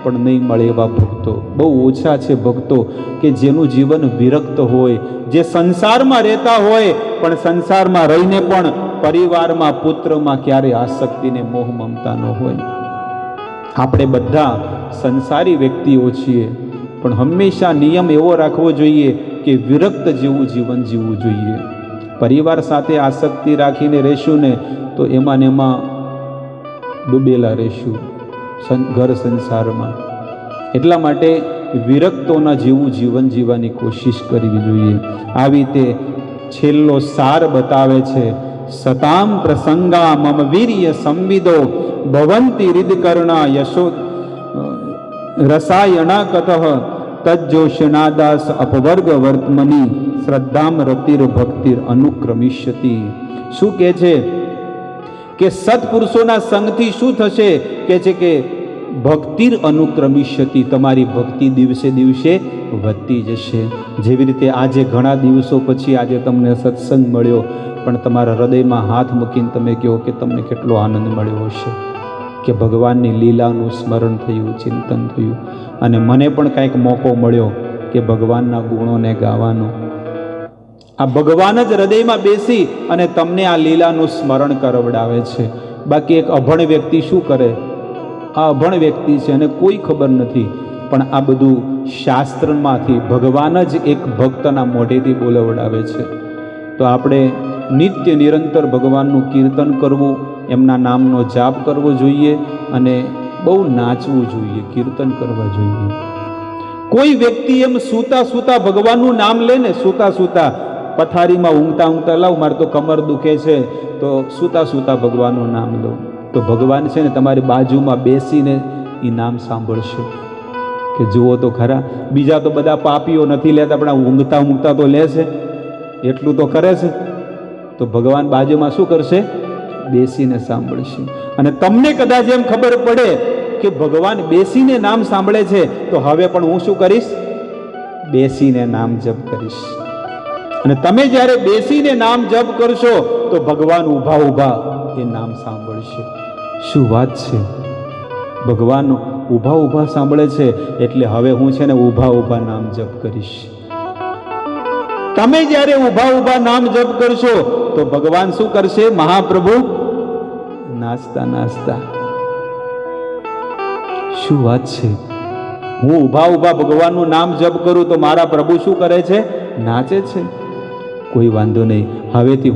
પણ નહીં મળે એવા ભક્તો. બહુ ઓછા છે ભક્તો કે જેનું જીવન વિરક્ત હોય, જે સંસારમાં રહેતા હોય પણ સંસારમાં રહીને પણ પરિવારમાં, પુત્રમાં ક્યારેય આસક્તિને મોહ મમતા ન હોય. આપણે બધા સંસારી વ્યક્તિઓ છીએ પણ હંમેશા નિયમ એવો રાખવો જોઈએ કે વિરક્ત જેવું જીવન જીવવું જોઈએ. પરિવાર સાથે આસક્તિ રાખીને રહેશું ને તો એમાં ને એમાં ડૂબેલા રહેશું ઘર સંસારમાં. એટલા માટે વિરક્તોના જેવું જીવન જીવવાની કોશિશ કરવી જોઈએ. આવી રીતે છેલ્લો સાર બતાવે છે. સતામ પ્રસંગા મમ વીર્ય સંવિદો ભવંતિ હૃદકર્ણા યશો રસાયણા કતઃ તજ્જોષનાદાસ અપવર્ગ વર્તમની શ્રદ્ધામ રતિર ભક્તિર અનુક્રમિષ્યતિ. શું કહે છે કે સત્પુરુષોના સંગથી શું થશે? કહે છે કે ભક્તિર અનુક્રમિષ્યતિ, તમારી ભક્તિ દિવસે દિવસે વધતી જશે. જેવી રીતે આજે ઘણા દિવસો પછી આજે તમને સત્સંગ મળ્યો પણ તમારા હૃદયમાં હાથ મૂકીને તમે કહો કે તમને કેટલો આનંદ મળ્યો હશે કે ભગવાનની લીલાનું સ્મરણ થયું, ચિંતન થયું અને મને પણ કાંઈક મોકો મળ્યો કે ભગવાનના ગુણોને ગાવાનો. આ ભગવાન જ હૃદયમાં બેસી અને તમને આ લીલાનું સ્મરણ કરાવડાવે છે. બાકી એક અભણ વ્યક્તિ શું કરે? આ અભણ વ્યક્તિ છે અને કોઈ ખબર નથી, પણ આ બધું શાસ્ત્રમાંથી ભગવાન જ એક ભક્તના મોઢેથી બોલાવડાવે છે. તો આપણે નિત્ય નિરંતર ભગવાનનું કીર્તન કરવું, એમના નામનો જાપ કરવો જોઈએ અને બહુ નાચવું જોઈએ, કીર્તન કરવા જોઈએ. કોઈ વ્યક્તિ એમ સૂતા સૂતા ભગવાનનું નામ લે ને, સૂતા સૂતા પથારીમાં ઊંઘતા લાવ મારે તો કમર દુખે છે તો સૂતા સૂતા ભગવાનનું નામ લો, તો ભગવાન છે ને તમારી બાજુમાં બેસીને એ નામ સાંભળશે કે જુઓ તો ખરા. બીજા તો બધા પાપીઓ નથી લેતા પણ ઊંઘતા તો લે છે, એટલું તો કરે છે. તો ભગવાન બાજુમાં શું કરશે? બેસીને સાંભળશે. અને તમને કદાચ એમ ખબર પડે કે ભગવાન બેસીને નામ સાંભળે છે તો હવે પણ હું શું કરીશ? બેસીને નામ જપ કરીશ. અને તમે જ્યારે બેસીને નામ જપ કરશો તો ભગવાન ઊભા ઊભા એ નામ સાંભળશે. શું વાત છે! ભગવાન ઊભા ઊભા સાંભળે છે. એટલે હવે હું છે ને ઊભા ઊભા નામ જપ કરીશ. તમે જ્યારે ઊભા ઊભા નામ જપ કરશો તો ભગવાન શું કરશે? મહાપ્રભુ નાચતા નાચતા. શું વાત છે! હું ઊભા ઊભા ભગવાનનું નામ જપ કરું તો મારા પ્રભુ શું કરે છે? નાચે છે. કોઈ વાંધો નહીં, હવેથી